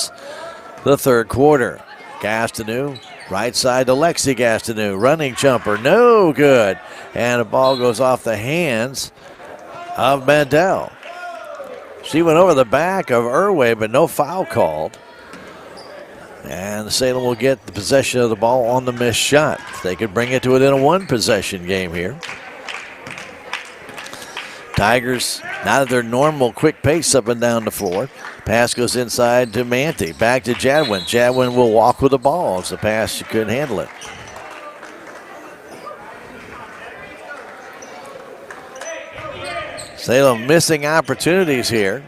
third quarter. Gastineau. Right side to Lexi Gastineau. Running jumper, no good. And the ball goes off the hands of Mandel. She went over the back of Irway, but no foul called. And Salem will get the possession of the ball on the missed shot. They could bring it to within a 1-possession game here. Tigers not at their normal quick pace up and down the floor. Pass goes inside to Manti. Back to Jadwin. Jadwin will walk with the ball. It's a pass, she couldn't handle it. Salem missing opportunities here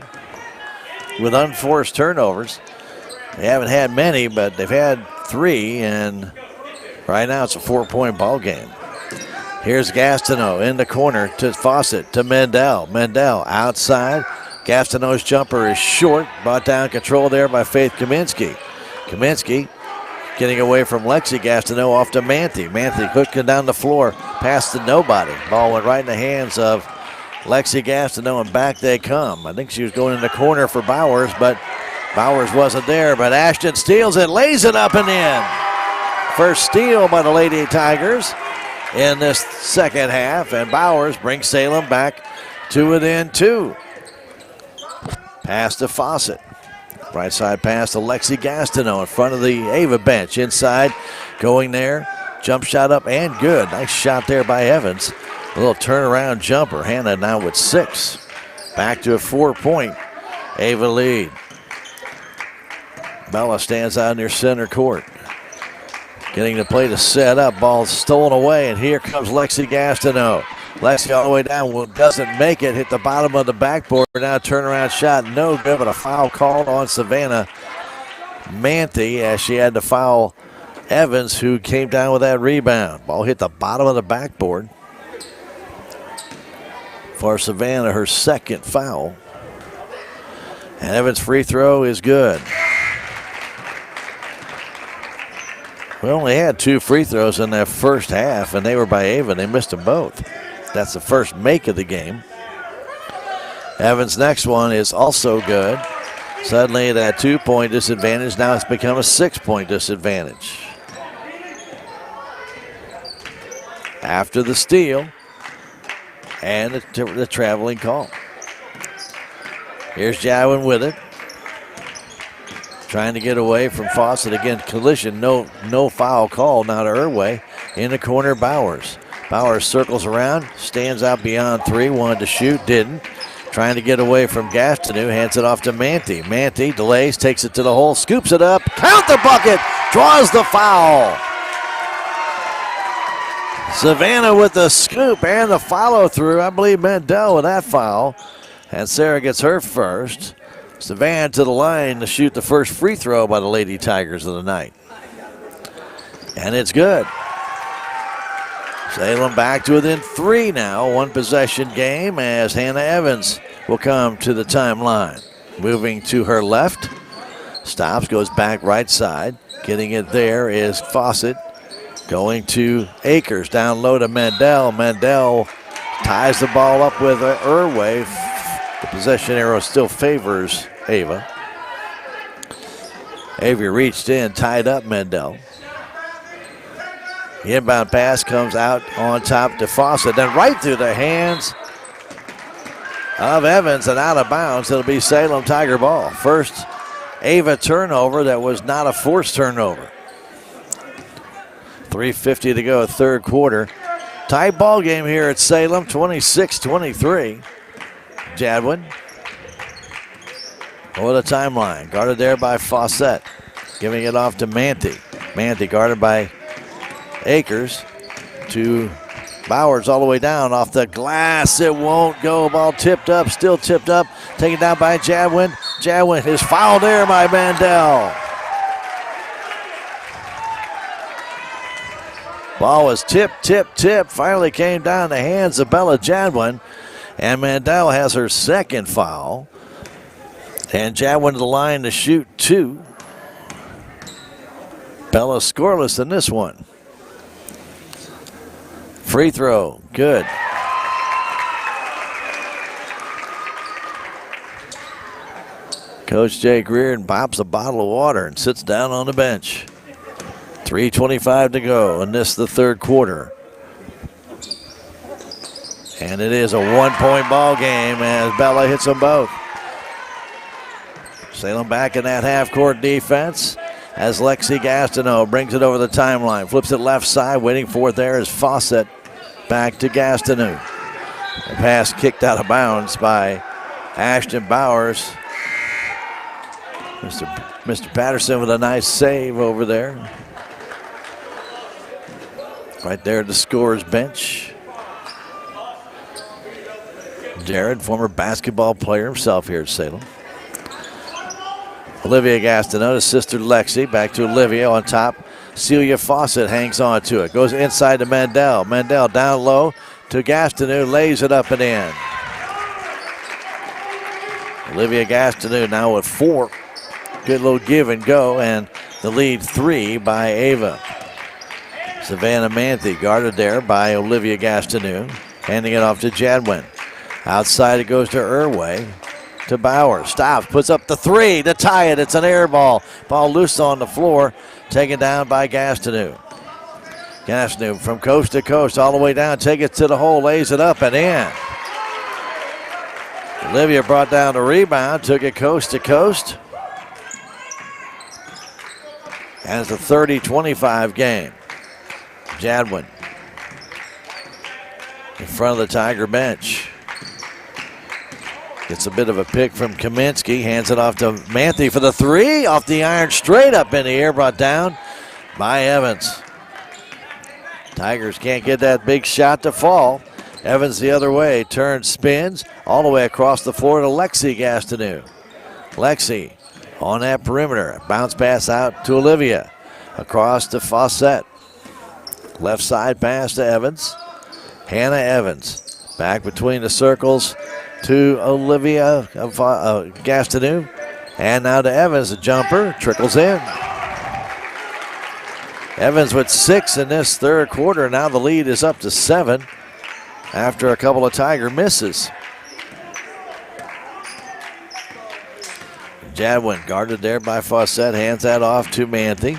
with unforced turnovers. They haven't had many, but they've had 3, and right now it's a 4-point ball game. Here's Gastineau in the corner to Fawcett to Mandel. Mandel outside. Gastineau's jumper is short. Brought down control there by Faith Kaminsky. Kaminsky getting away from Lexi Gastineau off to Manti. Manti hooking down the floor. Pass to nobody. Ball went right in the hands of Lexi Gastineau, and back they come. I think she was going in the corner for Bowers, but Bowers wasn't there. But Ashton steals it, lays it up and in. First steal by the Lady Tigers in this second half, and Bowers brings Salem back to within 2. Pass to Fawcett. Right side pass to Lexi Gastineau in front of the Ava bench. Inside, going there. Jump shot up and good. Nice shot there by Evans. A little turnaround jumper. Hannah now with 6. Back to a 4-point Ava lead. Bella stands out near center court. Getting the play to set up. Ball stolen away, and here comes Lexi Gastineau. Lexi all the way down, doesn't make it. Hit the bottom of the backboard. Now turnaround shot, no good, but a foul called on Savannah Manti as she had to foul Evans, who came down with that rebound. Ball hit the bottom of the backboard for Savannah, her second foul. And Evans' free throw is good. We only had 2 free throws in that first half, and they were by Ava. They missed them both. That's the first make of the game. Evans' next one is also good. Suddenly that 2-point disadvantage, now it's become a 6-point disadvantage. After the steal and the traveling call. Here's Jadwin with it. Trying to get away from Fawcett. Again, collision, no foul call now to Irway. In the corner, Bowers. Bowers circles around, stands out beyond 3, wanted to shoot, didn't. Trying to get away from Gastineau, hands it off to Manti. Manti delays, takes it to the hole, scoops it up, count the bucket, draws the foul. Savannah with the scoop and the follow through. I believe Mandel with that foul. And Sarah gets her first. Savannah to the line to shoot the first free throw by the Lady Tigers of the night. And it's good. Salem back to within 3 now. 1-possession game as Hannah Evans will come to the timeline. Moving to her left. Stops, goes back right side. Getting it there is Fawcett. Going to Akers, down low to Mandel. Mandel ties the ball up with Irway. The possession arrow still favors Ava. Avery reached in, tied up Mandel. The inbound pass comes out on top to Fawcett, then right through the hands of Evans and out of bounds. It'll be Salem Tiger ball. First Ava turnover that was not a forced turnover. 3:50 to go, third quarter. Tight ball game here at Salem, 26-23. Jadwin over the timeline, guarded there by Fawcett. Giving it off to Manti. Manti guarded by Akers to Bowers all the way down off the glass. It won't go. Ball tipped up, still tipped up. Taken down by Jadwin. Jadwin is fouled there by Mandel. Ball was tipped. Finally came down the hands of Bella Jadwin. And Mandel has her second foul. And Jadwin to the line to shoot 2. Bella scoreless in this one. Free throw, good. Coach Jay Greer pops a bottle of water and sits down on the bench. 3:25 to go in this, the third quarter. And it is a 1-point ball game as Bella hits them both. Salem back in that half-court defense as Lexi Gastineau brings it over the timeline. Flips it left side, waiting for it there is Fawcett. Back to Gastineau. The pass kicked out of bounds by Ashton Bowers. Mr. Patterson with a nice save over there. Right there at the scorer's bench. Jared, former basketball player himself here at Salem. Olivia Gastineau to sister Lexi. Back to Olivia on top. Celia Fawcett hangs on to it. Goes inside to Mandel. Mandel down low to Gastineau. Lays it up and in. Olivia Gastineau now with 4. Good little give and go. And the lead 3 by Ava. Savannah Manthi guarded there by Olivia Gastineau. Handing it off to Jadwin. Outside it goes to Irway. To Bauer. Stops. Puts up the 3 to tie it. It's an air ball. Ball loose on the floor. Taken down by Gastineau. Gastineau from coast to coast all the way down. Take it to the hole. Lays it up and in. Olivia brought down the rebound. Took it coast to coast. And it's a 30-25 game. Jadwin in front of the Tiger bench. Gets a bit of a pick from Kaminsky. Hands it off to Manthi for the 3. Off the iron, straight up in the air. Brought down by Evans. Tigers can't get that big shot to fall. Evans the other way. Turns, spins. All the way across the floor to Lexi Gastineau. Lexi on that perimeter. Bounce pass out to Olivia. Across to Fawcett. Left side pass to Evans. Hannah Evans. Back between the circles to Olivia Gastineau. And now to Evans, a jumper, trickles in. Evans with 6 in this third quarter. Now the lead is up to 7 after a couple of Tiger misses. Jadwin guarded there by Fawcett, hands that off to Manthi.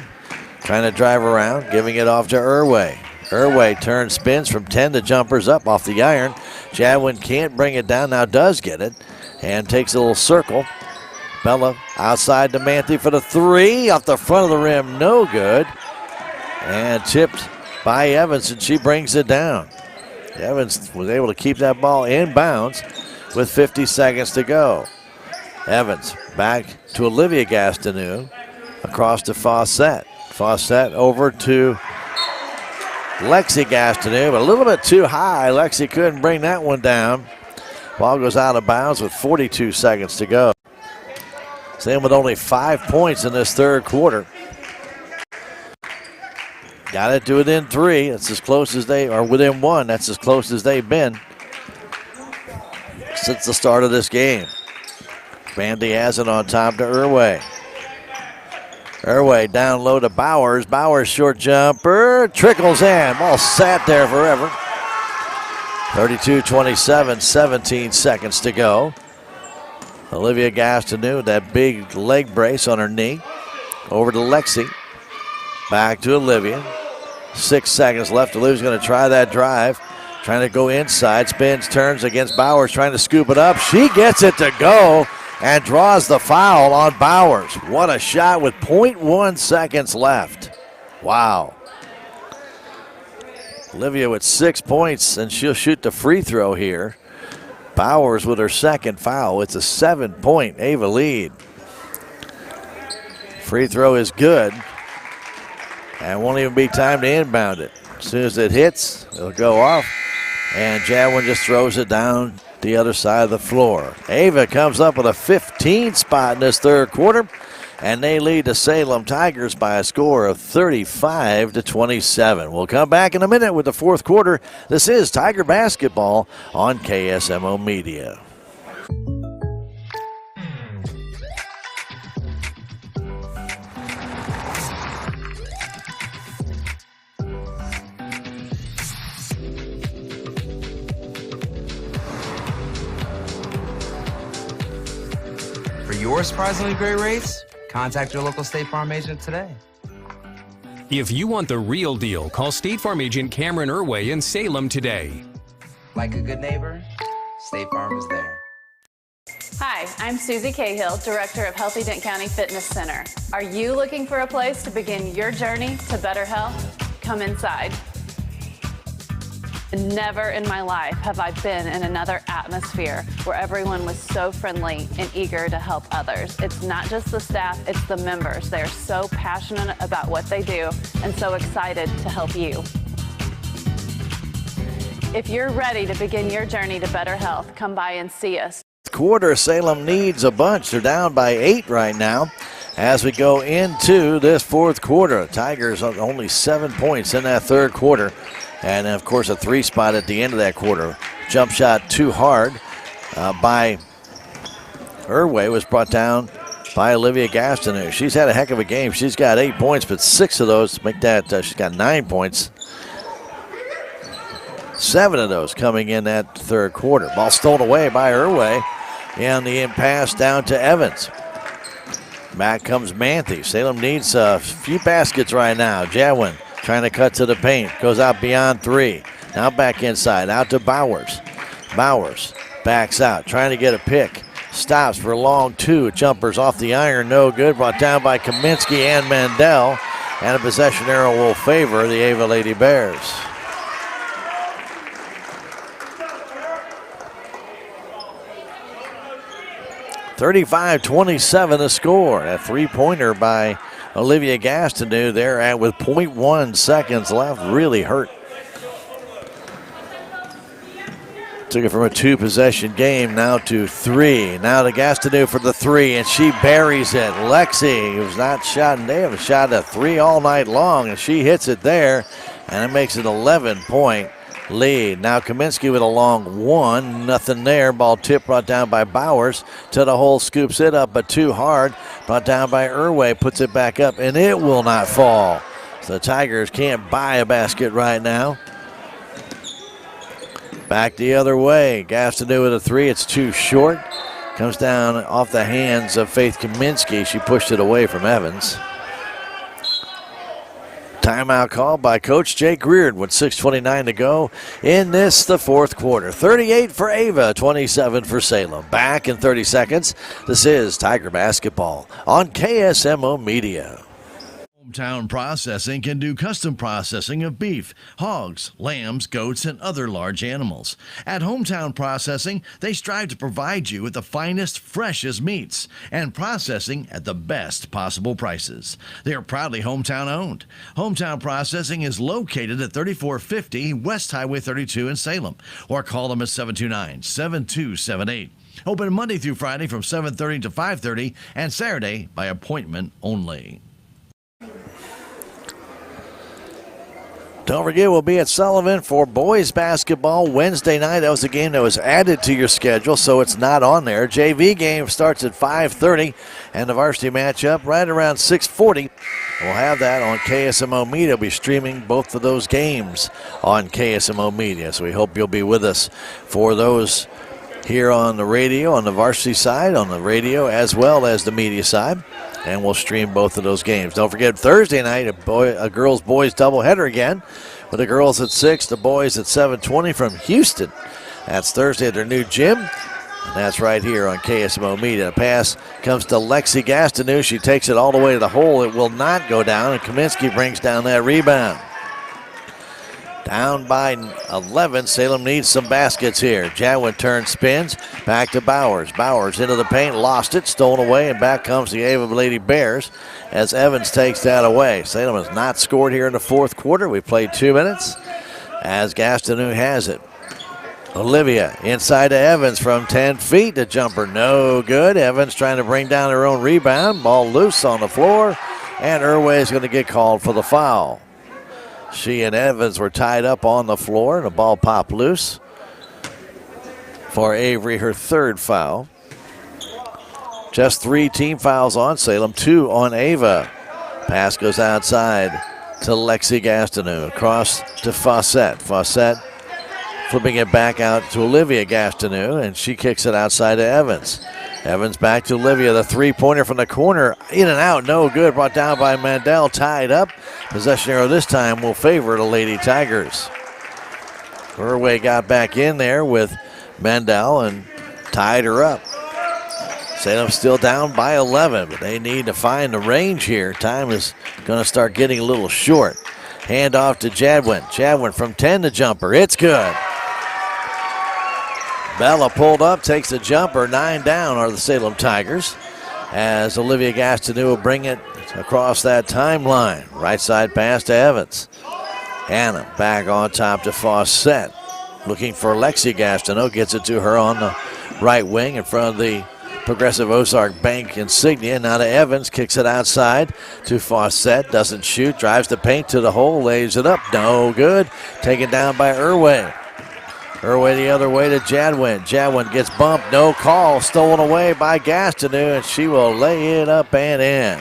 Trying to drive around, giving it off to Irway. Irway turns, spins from 10 to jumpers up off the iron. Jadwin can't bring it down, now does get it, and takes a little circle. Bella outside to Manthi for the 3, off the front of the rim, no good. And tipped by Evans, and she brings it down. Evans was able to keep that ball in bounds with 50 seconds to go. Evans back to Olivia Gastineau, across to Fawcett. Fawcett over to Lexi Gastineau, but a little bit too high. Lexi couldn't bring that one down. Ball goes out of bounds with 42 seconds to go. Same with only 5 points in this third quarter. Got it to within 3. That's as close as they are, within 1. That's as close as they've been since the start of this game. Bandy has it on top to Irway. Irway down low to Bowers. Bowers short jumper. Trickles in. Ball sat there forever. 32-27, 17 seconds to go. Olivia Gastineau, that big leg brace on her knee. Over to Lexi. Back to Olivia. 6 seconds left. Olivia's going to try that drive. Trying to go inside. Spins, turns against Bowers, trying to scoop it up. She gets it to go and draws the foul on Bowers. What a shot with 0.1 seconds left. Wow. Olivia with 6 points, and she'll shoot the free throw here. Bowers with her second foul. It's a 7-point Ava lead. Free throw is good. And won't even be time to inbound it. As soon as it hits, it'll go off. And Jadwin just throws it down the other side of the floor. Ava comes up with a 15 spot in this third quarter. And they lead the Salem Tigers by a score of 35-27. We'll come back in a minute with the fourth quarter. This is Tiger Basketball on KSMO Media. For your surprisingly great race, contact your local State Farm agent today. If you want the real deal, call State Farm agent Cameron Irway in Salem today. Like a good neighbor, State Farm is there. Hi, I'm Susie Cahill, Director of Healthy Dent County Fitness Center. Are you looking for a place to begin your journey to better health? Come inside. Never in my life have I been in another atmosphere where everyone was so friendly and eager to help others. It's not just the staff, it's the members. They're so passionate about what they do and so excited to help you. If you're ready to begin your journey to better health, come by and see us. Quarter, Salem needs a bunch. They're down by 8 right now as we go into this fourth quarter. Tigers only 7 points in that third quarter. And, of course, a 3 spot at the end of that quarter. Jump shot too hard by Irway was brought down by Olivia Gastineau. She's had a heck of a game. She's got 8 points, but 6 of those make that, she's got 9 points. 7 of those coming in that third quarter. Ball stolen away by Irway. And the in pass down to Evans. Back comes Manthe. Salem needs a few baskets right now. Jadwin trying to cut to the paint. Goes out beyond 3. Now back inside. Out to Bowers. Bowers backs out. Trying to get a pick. Stops for a long 2. Jumpers off the iron. No good. Brought down by Kaminsky and Mandel. And a possession arrow will favor the Ava Lady Bears. (35-27) the score. A 3-pointer by Olivia Gastineau there at with 0.1 seconds left. Really hurt. Took it from a 2-possession game now to 3. Now to Gastineau for the 3, and she buries it. Lexi, who's not shot, and they haven't shot a 3 all night long, and she hits it there, and it makes it 11-point lead. Now Kaminsky with a long 1. Nothing there. Ball tip brought down by Bowers. To the hole, scoops it up, but too hard. Brought down by Irway. Puts it back up, and it will not fall. So the Tigers can't buy a basket right now. Back the other way. Gastineau with a 3. It's too short. Comes down off the hands of Faith Kaminsky. She pushed it away from Evans. Timeout called by Coach Jake Reardon with 6:29 to go in this, the fourth quarter. 38 for Ava, 27 for Salem. Back in 30 seconds. This is Tiger Basketball on KSMO Media. Hometown Processing can do custom processing of beef, hogs, lambs, goats, and other large animals. At Hometown Processing, they strive to provide you with the finest, freshest meats and processing at the best possible prices. They are proudly hometown owned. Hometown Processing is located at 3450 West Highway 32 in Salem, or call them at 729-7278. Open Monday through Friday from 7:30 to 5:30 and Saturday by appointment only. Don't forget, we'll be at Sullivan for boys basketball Wednesday night. That was a game that was added to your schedule, so it's not on there. JV game starts at 5:30, and the varsity matchup right around 6:40. We'll have that on KSMO Media. We'll be streaming both of those games on KSMO Media, so we hope you'll be with us for those here on the radio, on the varsity side, on the radio, as well as the media side. And we'll stream both of those games. Don't forget, Thursday night, a girls-boys doubleheader again, with the girls at 6, the boys at 7:20 from Houston. That's Thursday at their new gym, and that's right here on KSMO Media. The pass comes to Lexi Gastineau. She takes it all the way to the hole. It will not go down, and Kaminsky brings down that rebound. Down by 11. Salem needs some baskets here. Jadwin turns, spins, back to Bowers. Bowers into the paint, lost it, stolen away, and back comes the Ava Lady Bears as Evans takes that away. Salem has not scored here in the fourth quarter. We played 2 minutes as Gastineau has it. Olivia inside to Evans from 10 feet. The jumper no good. Evans trying to bring down her own rebound. Ball loose on the floor, and Irway is going to get called for the foul. She and Evans were tied up on the floor, and the ball popped loose for Avery, her third foul. Just 3 team fouls on Salem, 2 on Ava. Pass goes outside to Lexi Gastineau. Across to Fawcett. Fawcett flipping it back out to Olivia Gastineau, and she kicks it outside to Evans. Evans back to Olivia. The three-pointer from the corner. In and out, no good. Brought down by Mandel. Tied up. Possession arrow this time will favor the Lady Tigers. Irway got back in there with Mandel and tied her up. Salem still down by 11, but they need to find the range here. Time is going to start getting a little short. Hand off to Jadwin. Jadwin from 10 to jumper. It's good. Bella pulled up, takes a jumper. 9 down are the Salem Tigers as Olivia Gastineau will bring it across that timeline. Right side pass to Evans. Hannah back on top to Fawcett. Looking for Lexi Gastineau. Gets it to her on the right wing in front of the Progressive Ozark Bank insignia. Now to Evans. Kicks it outside to Fawcett. Doesn't shoot. Drives the paint to the hole. Lays it up. No good. Taken down by Irway. Irway the other way to Jadwin. Jadwin gets bumped. No call. Stolen away by Gastineau, and she will lay it up and in.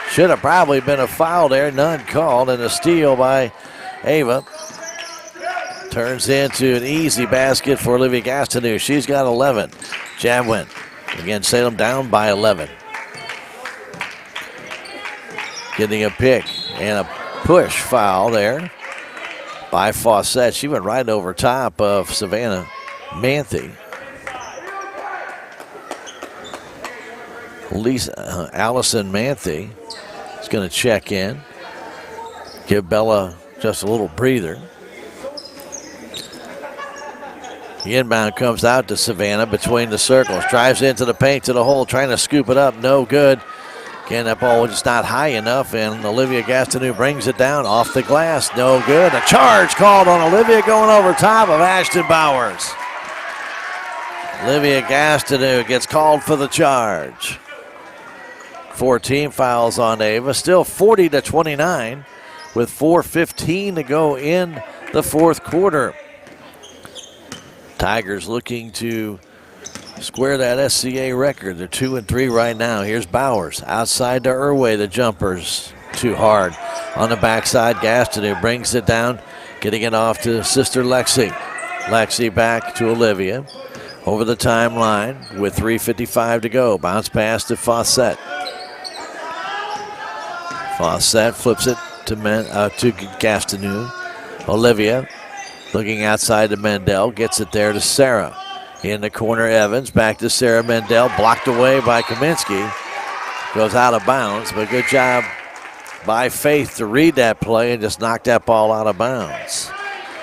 Should have probably been a foul there. None called, and a steal by Ava. Turns into an easy basket for Olivia Gastineau. She's got 11. Jadwin. Again, Salem down by 11. Getting a pick and a push foul there by Fawcett. She went right over top of Savannah Manthe. Allison Manthe is going to check in. Give Bella just a little breather. The inbound comes out to Savannah between the circles. Drives into the paint to the hole, trying to scoop it up. No good. Again, that ball was just not high enough, and Olivia Gastineau brings it down off the glass. No good. A charge called on Olivia going over top of Ashton Bowers. Olivia Gastineau gets called for the charge. 4 team fouls on Ava. Still 40-29 with 4:15 to go in the fourth quarter. Tigers looking to square that SCA record. They're 2-3 right now. Here's Bowers outside to Irway. The jumper's too hard. On the backside, Gastineau brings it down, getting it off to sister Lexi. Lexi back to Olivia. Over the timeline with 3:55 to go. Bounce pass to Fawcett. Fawcett flips it to Gastineau. Olivia looking outside to Mendel. Gets it there to Sarah. In the corner, Evans. Back to Sarah Mendel. Blocked away by Kaminsky. Goes out of bounds, but good job by Faith to read that play and just knock that ball out of bounds.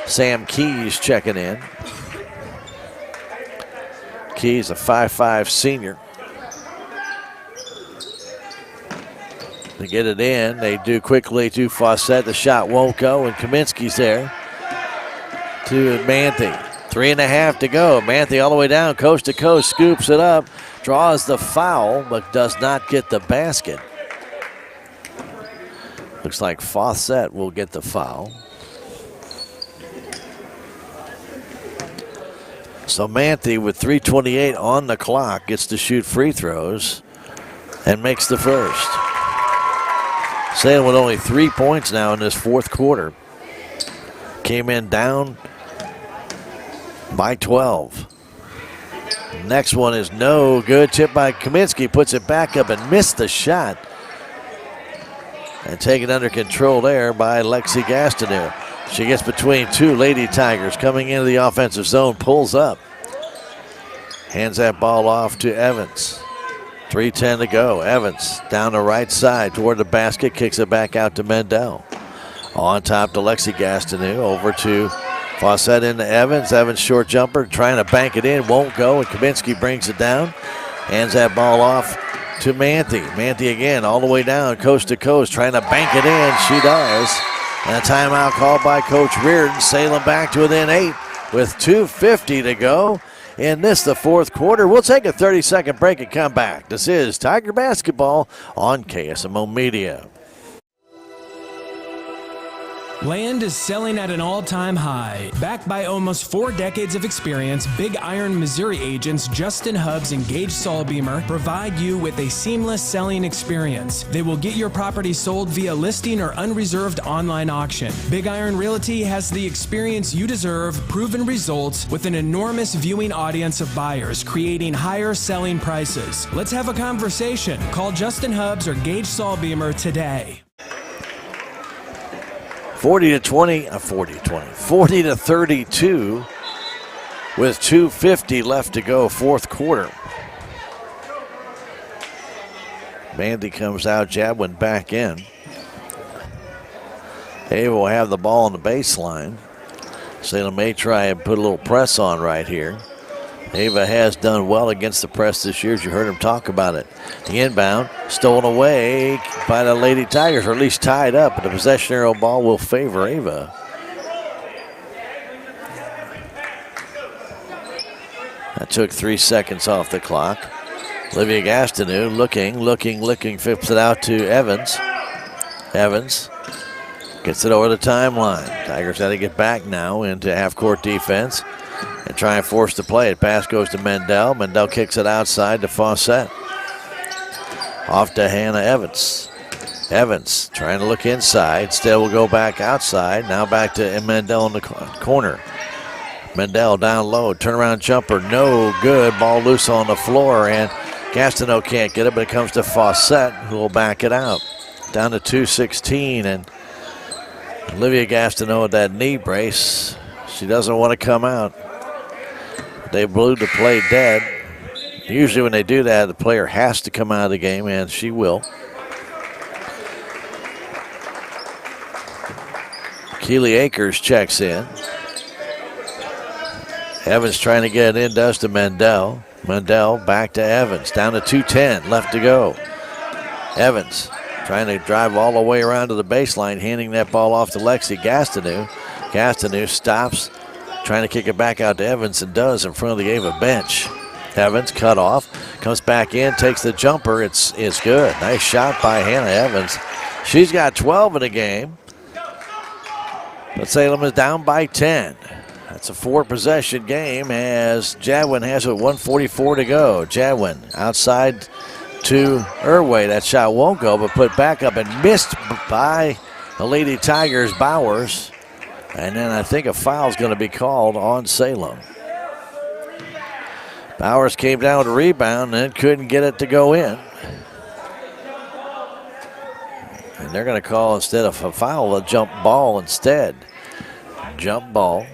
Sam Keys checking in. Keys, a 5'5" senior. To get it in, they do quickly to Fawcett. The shot won't go, and Kaminsky's there to Manthe. 3.5 to go. Manthe all the way down, coast to coast, scoops it up, draws the foul, but does not get the basket. Looks like Fawcett will get the foul. So Manthe with 3:28 on the clock gets to shoot free throws and makes the first. Salem with only 3 points now in this fourth quarter. Came in down by 12. Next one is no good. Tip by Kaminsky, puts it back up and missed the shot. And taken under control there by Lexi Gastineau. She gets between two Lady Tigers coming into the offensive zone, pulls up. Hands that ball off to Evans. 3:10 to go. Evans down the right side toward the basket, kicks it back out to Mendel. On top to Lexi Gastineau, over to Fawcett into Evans. Evans short jumper, trying to bank it in, won't go, and Kaminsky brings it down. Hands that ball off to Manthe. Manthe again, all the way down, coast to coast, trying to bank it in. She does. And a timeout called by Coach Reardon. Salem back to within 8 with 2:50 to go in this, the fourth quarter. We'll take a 30-second break and come back. This is Tiger Basketball on KSMO Media. Land is selling at an all-time high. Backed by almost 4 decades of experience, Big Iron Missouri agents Justin Hubbs and Gage Saulbeamer provide you with a seamless selling experience. They will get your property sold via listing or unreserved online auction. Big Iron Realty has the experience you deserve, proven results, with an enormous viewing audience of buyers, creating higher selling prices. Let's have a conversation. Call Justin Hubbs or Gage Saulbeamer today. 40 to 32 with 2:50 left to go, fourth quarter. Manthe comes out, Jadwin back in. Ava will have the ball on the baseline. Salem may try and put a little press on right here. Ava has done well against the press this year, as you heard him talk about it. The inbound, stolen away by the Lady Tigers, or at least tied up, but the possession arrow ball will favor Ava. That took 3 seconds off the clock. Olivia Gastineau looking, flips it out to Evans. Evans gets it over the timeline. Tigers got to get back now into half-court defense and try and force the play. The pass goes to Mendel. Mendel kicks it outside to Fawcett. Off to Hannah Evans. Evans trying to look inside. Still will go back outside. Now back to Mendel in the corner. Mendel down low. Turnaround jumper. No good. Ball loose on the floor. And Gastineau can't get it, but it comes to Fawcett, who will back it out. Down to 2:16. And Olivia Gastineau with that knee brace. She doesn't want to come out. They blew the play dead. Usually when they do that, the player has to come out of the game, and she will. Keely Akers checks in. Evans trying to get it in, does to Mendel. Mendel back to Evans. Down to 2:10 left to go. Evans trying to drive all the way around to the baseline, handing that ball off to Lexi Gastineau. Gastineau stops, trying to kick it back out to Evans, and does in front of the Ava bench. Evans cut off, comes back in, takes the jumper. It's good. Nice shot by Hannah Evans. She's got 12 in the game. But Salem is down by 10. That's a 4-possession game as Jadwin has it with 1:44 to go. Jadwin outside to Irway. That shot won't go, but put back up and missed by the Lady Tigers, Bowers. And then I think a foul is going to be called on Salem. Bowers came down with a rebound and couldn't get it to go in. And they're going to call, instead of a foul, a jump ball instead. Jump ball.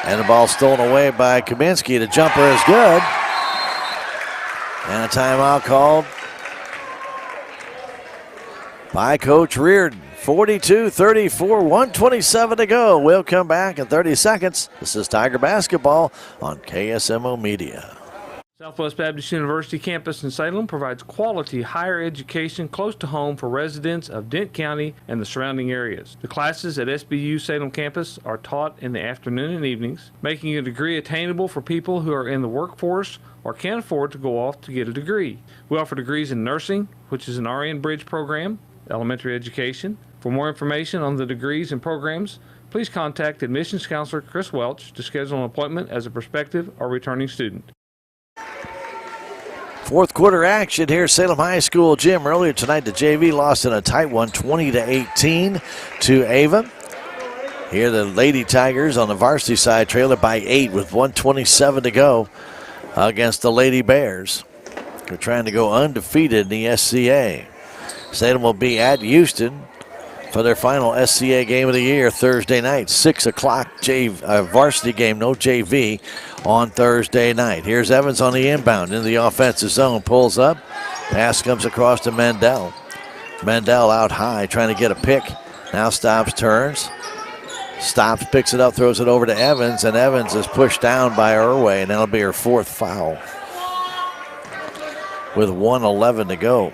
And the ball stolen away by Kaminsky. The jumper is good. And a timeout called by Coach Reardon. 42-34, 1:27 to go. We'll come back in 30 seconds. This is Tiger Basketball on KSMO Media. Southwest Baptist University campus in Salem provides quality higher education close to home for residents of Dent County and the surrounding areas. The classes at SBU Salem campus are taught in the afternoon and evenings, making a degree attainable for people who are in the workforce or can't afford to go off to get a degree. We offer degrees in nursing, which is an RN bridge program, elementary education. For more information on the degrees and programs, please contact admissions counselor Chris Welch to schedule an appointment as a prospective or returning student. Fourth quarter action here, Salem High School gym. Earlier tonight, the JV lost in a tight one, 20-18 to Ava. Here, the Lady Tigers on the varsity side trail it by 8 with 1:27 to go against the Lady Bears. They're trying to go undefeated in the SCA. Salem will be at Houston for their final SCA game of the year Thursday night, 6 o'clock varsity game, no JV on Thursday night. Here's Evans on the inbound in the offensive zone, pulls up, pass comes across to Mendel. Mendel out high trying to get a pick, now stops, turns, stops, picks it up, throws it over to Evans, and Evans is pushed down by Irway, and that'll be her fourth foul with 1:11 to go.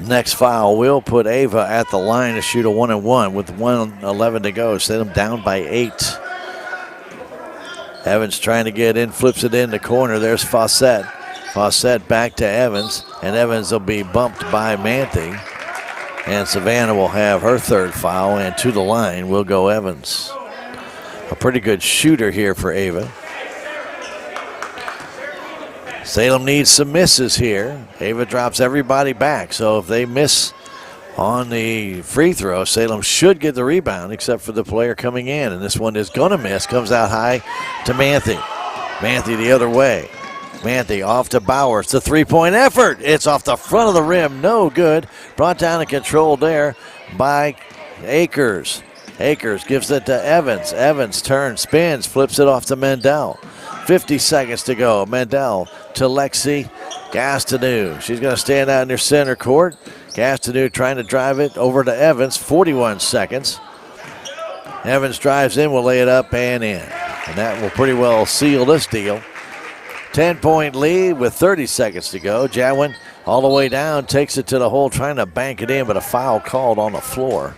Next foul will put Ava at the line to shoot a 1-and-1 with 1:11 to go. Salem down by 8. Evans trying to get in, flips it in the corner. There's Fawcett. Fawcett back to Evans, and Evans will be bumped by Manthe. And Savannah will have her third foul, and to the line will go Evans. A pretty good shooter here for Ava. Salem needs some misses here. Ava drops everybody back, so if they miss on the free throw, Salem should get the rebound, except for the player coming in, and this one is going to miss. Comes out high to Manthe. Manthe the other way. Manthe off to Bowers. The three-point effort. It's off the front of the rim. No good. Brought down and controlled there by Akers. Akers gives it to Evans. Evans turns, spins, flips it off to Mendel. 50 seconds to go. Mendel to Lexi Gastineau. She's going to stand out in their center court. Gastineau trying to drive it over to Evans. 41 seconds. Evans drives in, will lay it up and in. And that will pretty well seal this deal. 10-point lead with 30 seconds to go. Jadwin all the way down, takes it to the hole, trying to bank it in, but a foul called on the floor.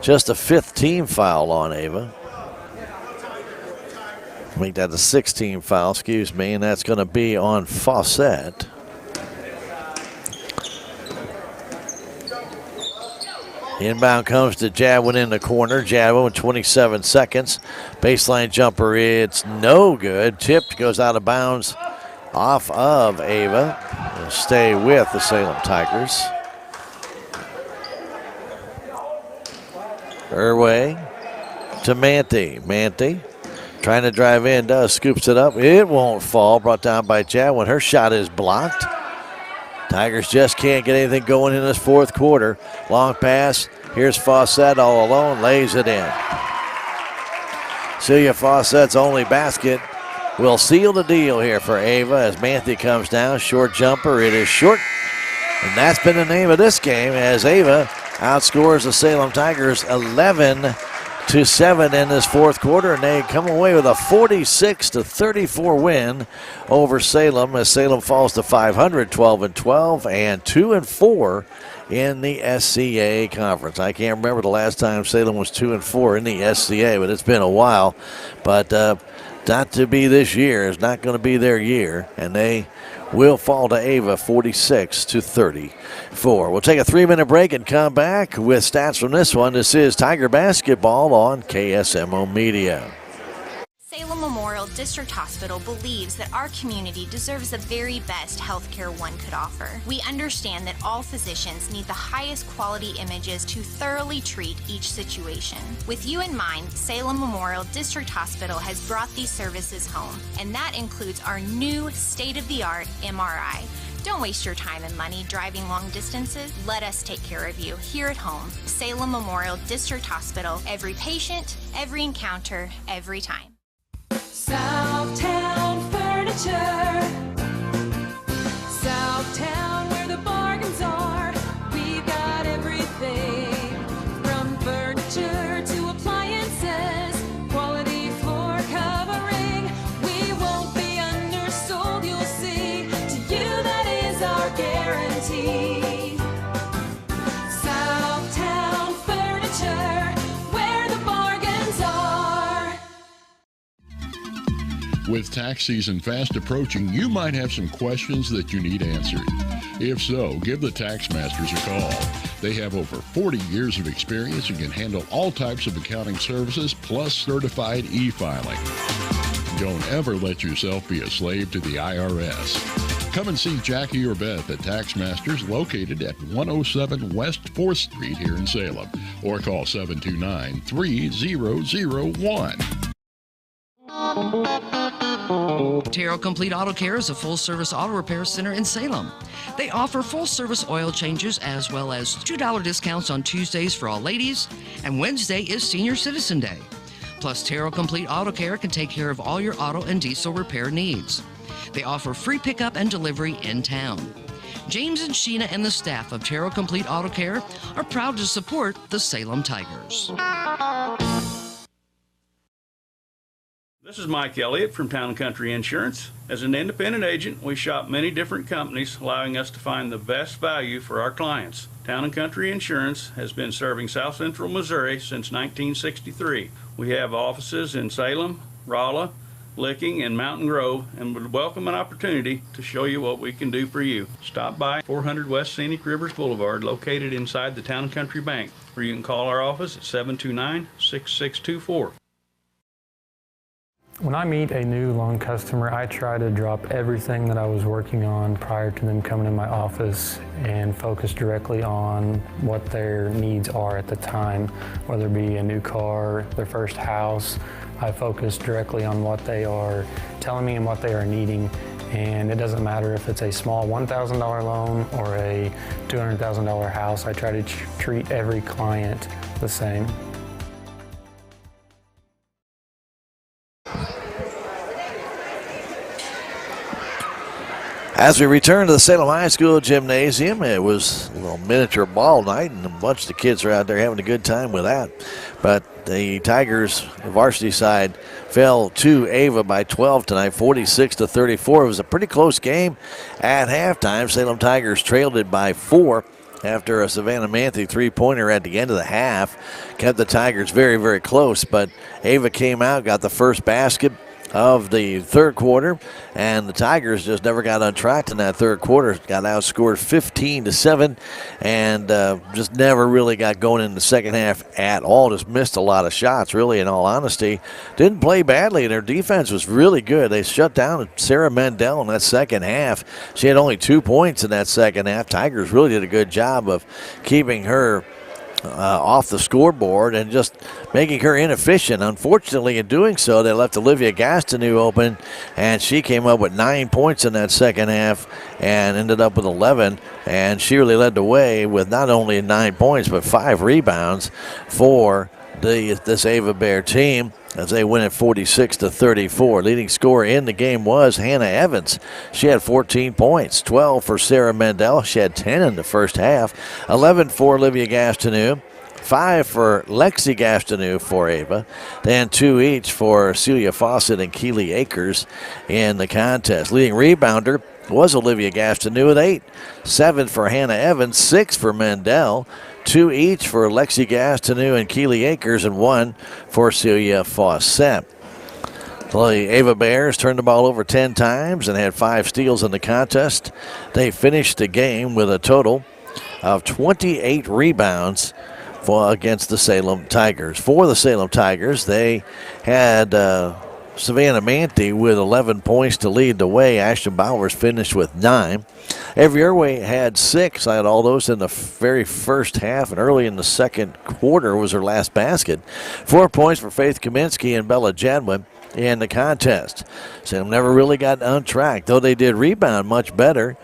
Just a fifth team foul on Ava. Make that the 16th foul, excuse me, and that's going to be on Fawcett. Inbound comes to Jadwin in the corner. Jadwin with 27 seconds. Baseline jumper, it's no good. Tipped, goes out of bounds off of Ava. It'll stay with the Salem Tigers. Irway to Manthe. Manthe trying to drive in, scoops it up. It won't fall, brought down by Jadwin. Her shot is blocked. Tigers just can't get anything going in this fourth quarter. Long pass. Here's Fawcett all alone, lays it in. Celia Fawcett's only basket will seal the deal here for Ava as Manthe comes down. Short jumper, it is short. And that's been the name of this game as Ava outscores the Salem Tigers 11-7 in this fourth quarter, and they come away with a 46-34 win over Salem as Salem falls to 500, 12-12, and 2-4 in the SCA conference. I can't remember the last time Salem was 2-4 in the SCA, but it's been a while. But not to be this year. It's not going to be their year, and they will fall to Ava 46-34. We'll take a 3-minute break and come back with stats from this one. This is Tiger Basketball on KSMO Media. Salem Memorial District Hospital believes that our community deserves the very best healthcare one could offer. We understand that all physicians need the highest quality images to thoroughly treat each situation. With you in mind, Salem Memorial District Hospital has brought these services home, and that includes our new state-of-the-art MRI. Don't waste your time and money driving long distances. Let us take care of you here at home. Salem Memorial District Hospital. Every patient, every encounter, every time. Southtown Furniture. Southtown, where the bargains are. We've got everything from furniture to appliances. Quality floor With tax season fast approaching, you might have some questions that you need answered. If so, give the Tax Masters a call. They have over 40 years of experience and can handle all types of accounting services plus certified e-filing. Don't ever let yourself be a slave to the IRS. Come and see Jackie or Beth at Tax Masters, located at 107 West 4th Street here in Salem, or call 729-3001. Terrell Complete Auto Care is a full-service auto repair center in Salem. They offer full-service oil changes as well as $2 discounts on Tuesdays for all ladies, and Wednesday is Senior Citizen Day. Plus, Terrell Complete Auto Care can take care of all your auto and diesel repair needs. They offer free pickup and delivery in town. James and Sheena and the staff of Terrell Complete Auto Care are proud to support the Salem Tigers. This is Mike Elliott from Town & Country Insurance. As an independent agent, we shop many different companies, allowing us to find the best value for our clients. Town & Country Insurance has been serving South Central Missouri since 1963. We have offices in Salem, Rolla, Licking, and Mountain Grove, and would welcome an opportunity to show you what we can do for you. Stop by 400 West Scenic Rivers Boulevard, located inside the Town & Country Bank, or you can call our office at 729-6624. When I meet a new loan customer, I try to drop everything that I was working on prior to them coming in my office and focus directly on what their needs are at the time, whether it be a new car, their first house. I focus directly on what they are telling me and what they are needing. And it doesn't matter if it's a small $1,000 loan or a $200,000 house. I try to treat every client the same. As we return to the Salem High School gymnasium, it was a little miniature ball night, and a bunch of the kids are out there having a good time with that. But the Tigers, the varsity side, fell to Ava by 12 tonight, 46-34. It was a pretty close game at halftime. Salem Tigers trailed it by 4 after a Savannah Manthe three-pointer at the end of the half. Kept the Tigers very, very close, but Ava came out, got the first basket of the third quarter, and the Tigers just never got untracked in that third quarter. Got outscored 15-7, and just never really got going in the second half at all. Just missed a lot of shots, really, in all honesty. Didn't play badly. Their defense was really good. They shut down Sarah Mendel in that second half. She had only 2 points in that second half. Tigers really did a good job of keeping her off the scoreboard and just making her inefficient. Unfortunately, in doing so, they left Olivia Gastineau open, and she came up with 9 points in that second half and ended up with 11. And she really led the way with not only 9 points but 5 rebounds for this Ava Bear team as they win at 46-34. Leading scorer in the game was Hannah Evans. She had 14 points, 12 for Sarah Mendel. She had 10 in the first half, 11 for Olivia Gastineau, 5 for Lexi Gastineau for Ava, then 2 each for Celia Fawcett and Keely Akers in the contest. Leading rebounder was Olivia Gastineau with 8, 7 for Hannah Evans, 6 for Mendel, 2 each for Lexi Gastineau and Keely Akers, and 1 for Celia Fawcett. The Ava Bears turned the ball over 10 times and had 5 steals in the contest. They finished the game with a total of 28 rebounds against the Salem Tigers. For the Salem Tigers, they had Savannah Manthe with 11 points to lead the way. Ashton Bowers finished with 9. Avery Irway had 6. I had all those in the very first half, and early in the second quarter was her last basket. 4 points for Faith Kaminsky and Bella Jadwin in the contest. Salem never really got untracked, though they did rebound much better.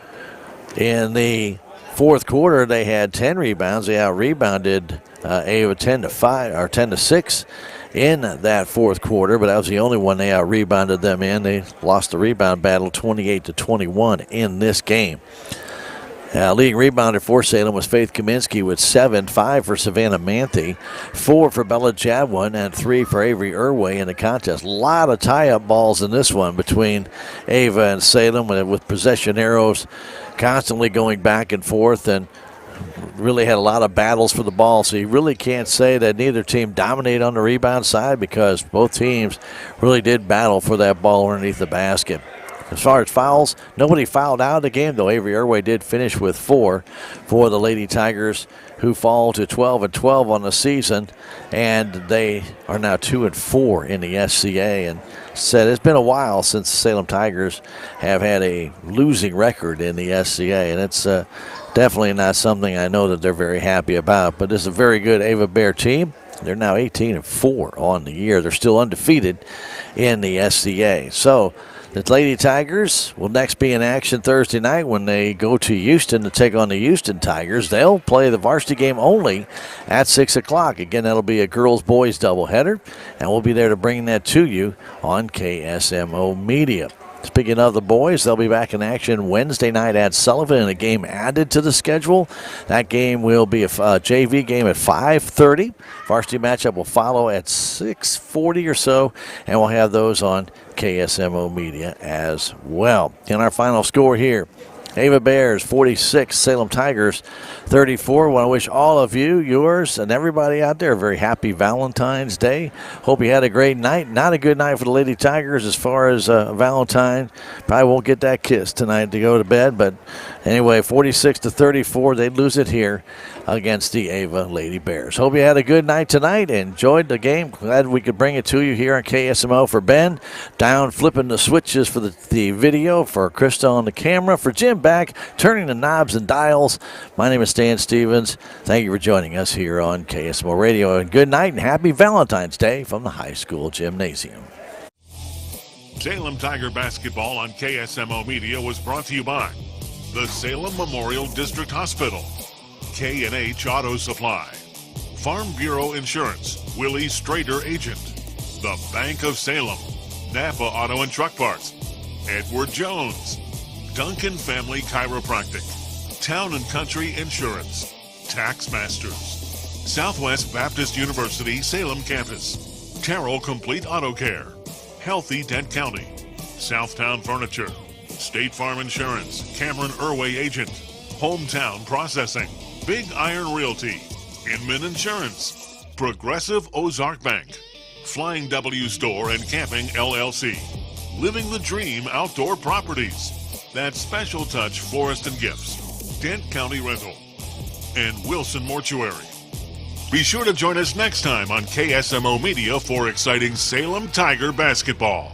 In the fourth quarter, they had 10 rebounds. They out-rebounded Ava 10-5 or 10-6 in that fourth quarter, but that was the only one they out-rebounded them in. They lost the rebound battle 28-21 in this game. Leading rebounder for Salem was Faith Kaminsky with 7, 5 for Savannah Manthe, 4 for Bella Jadwin, and 3 for Avery Irway in the contest. A lot of tie-up balls in this one between Ava and Salem, with possession arrows constantly going back and forth, and really had a lot of battles for the ball, so you really can't say that neither team dominated on the rebound side because both teams really did battle for that ball underneath the basket. As far as fouls, nobody fouled out of the game, though Avery Irway did finish with 4 for the Lady Tigers, who fall to 12-12 on the season, and they are now 2-4 in the SCA. And said it's been a while since the Salem Tigers have had a losing record in the SCA, and it's definitely not something I know that they're very happy about. But this is a very good Ava Bear team. They're now 18-4 on the year. They're still undefeated in the SCA. So the Lady Tigers will next be in action Thursday night when they go to Houston to take on the Houston Tigers. They'll play the varsity game only at 6 o'clock. Again, that'll be a girls-boys doubleheader, and we'll be there to bring that to you on KSMO Media. Speaking of the boys, they'll be back in action Wednesday night at Sullivan in a game added to the schedule. That game will be a JV game at 5:30. Varsity matchup will follow at 6:40 or so, and we'll have those on KSMO Media as well. And our final score here, Ava Bears 46, Salem Tigers 34. I want to wish all of you, yours, and everybody out there a very happy Valentine's Day. Hope you had a great night. Not a good night for the Lady Tigers as far as Valentine. Probably won't get that kiss tonight to go to bed, but anyway, 46-34, they lose it here against the Ava Lady Bears. Hope you had a good night tonight. Enjoyed the game. Glad we could bring it to you here on KSMO. For Ben, down flipping the switches for the video. For Krista on the camera. For Jim back turning the knobs and dials. My name is Stan Stevens. Thank you for joining us here on KSMO Radio. And good night and happy Valentine's Day from the high school gymnasium. Salem Tiger basketball on KSMO Media was brought to you by the Salem Memorial District Hospital, K&H Auto Supply, Farm Bureau Insurance, Willie Strader Agent, the Bank of Salem, Napa Auto and Truck Parts, Edward Jones, Duncan Family Chiropractic, Town and Country Insurance, Tax Masters, Southwest Baptist University Salem Campus, Terrell Complete Auto Care, Healthy Dent County, Southtown Furniture, State Farm Insurance, Cameron Irway Agent, Hometown Processing, Big Iron Realty, Inman Insurance, Progressive Ozark Bank, Flying W Store and Camping LLC, Living the Dream Outdoor Properties, That Special Touch Florist and Gifts, Dent County Rental, and Wilson Mortuary. Be sure to join us next time on KSMO Media for exciting Salem Tiger basketball.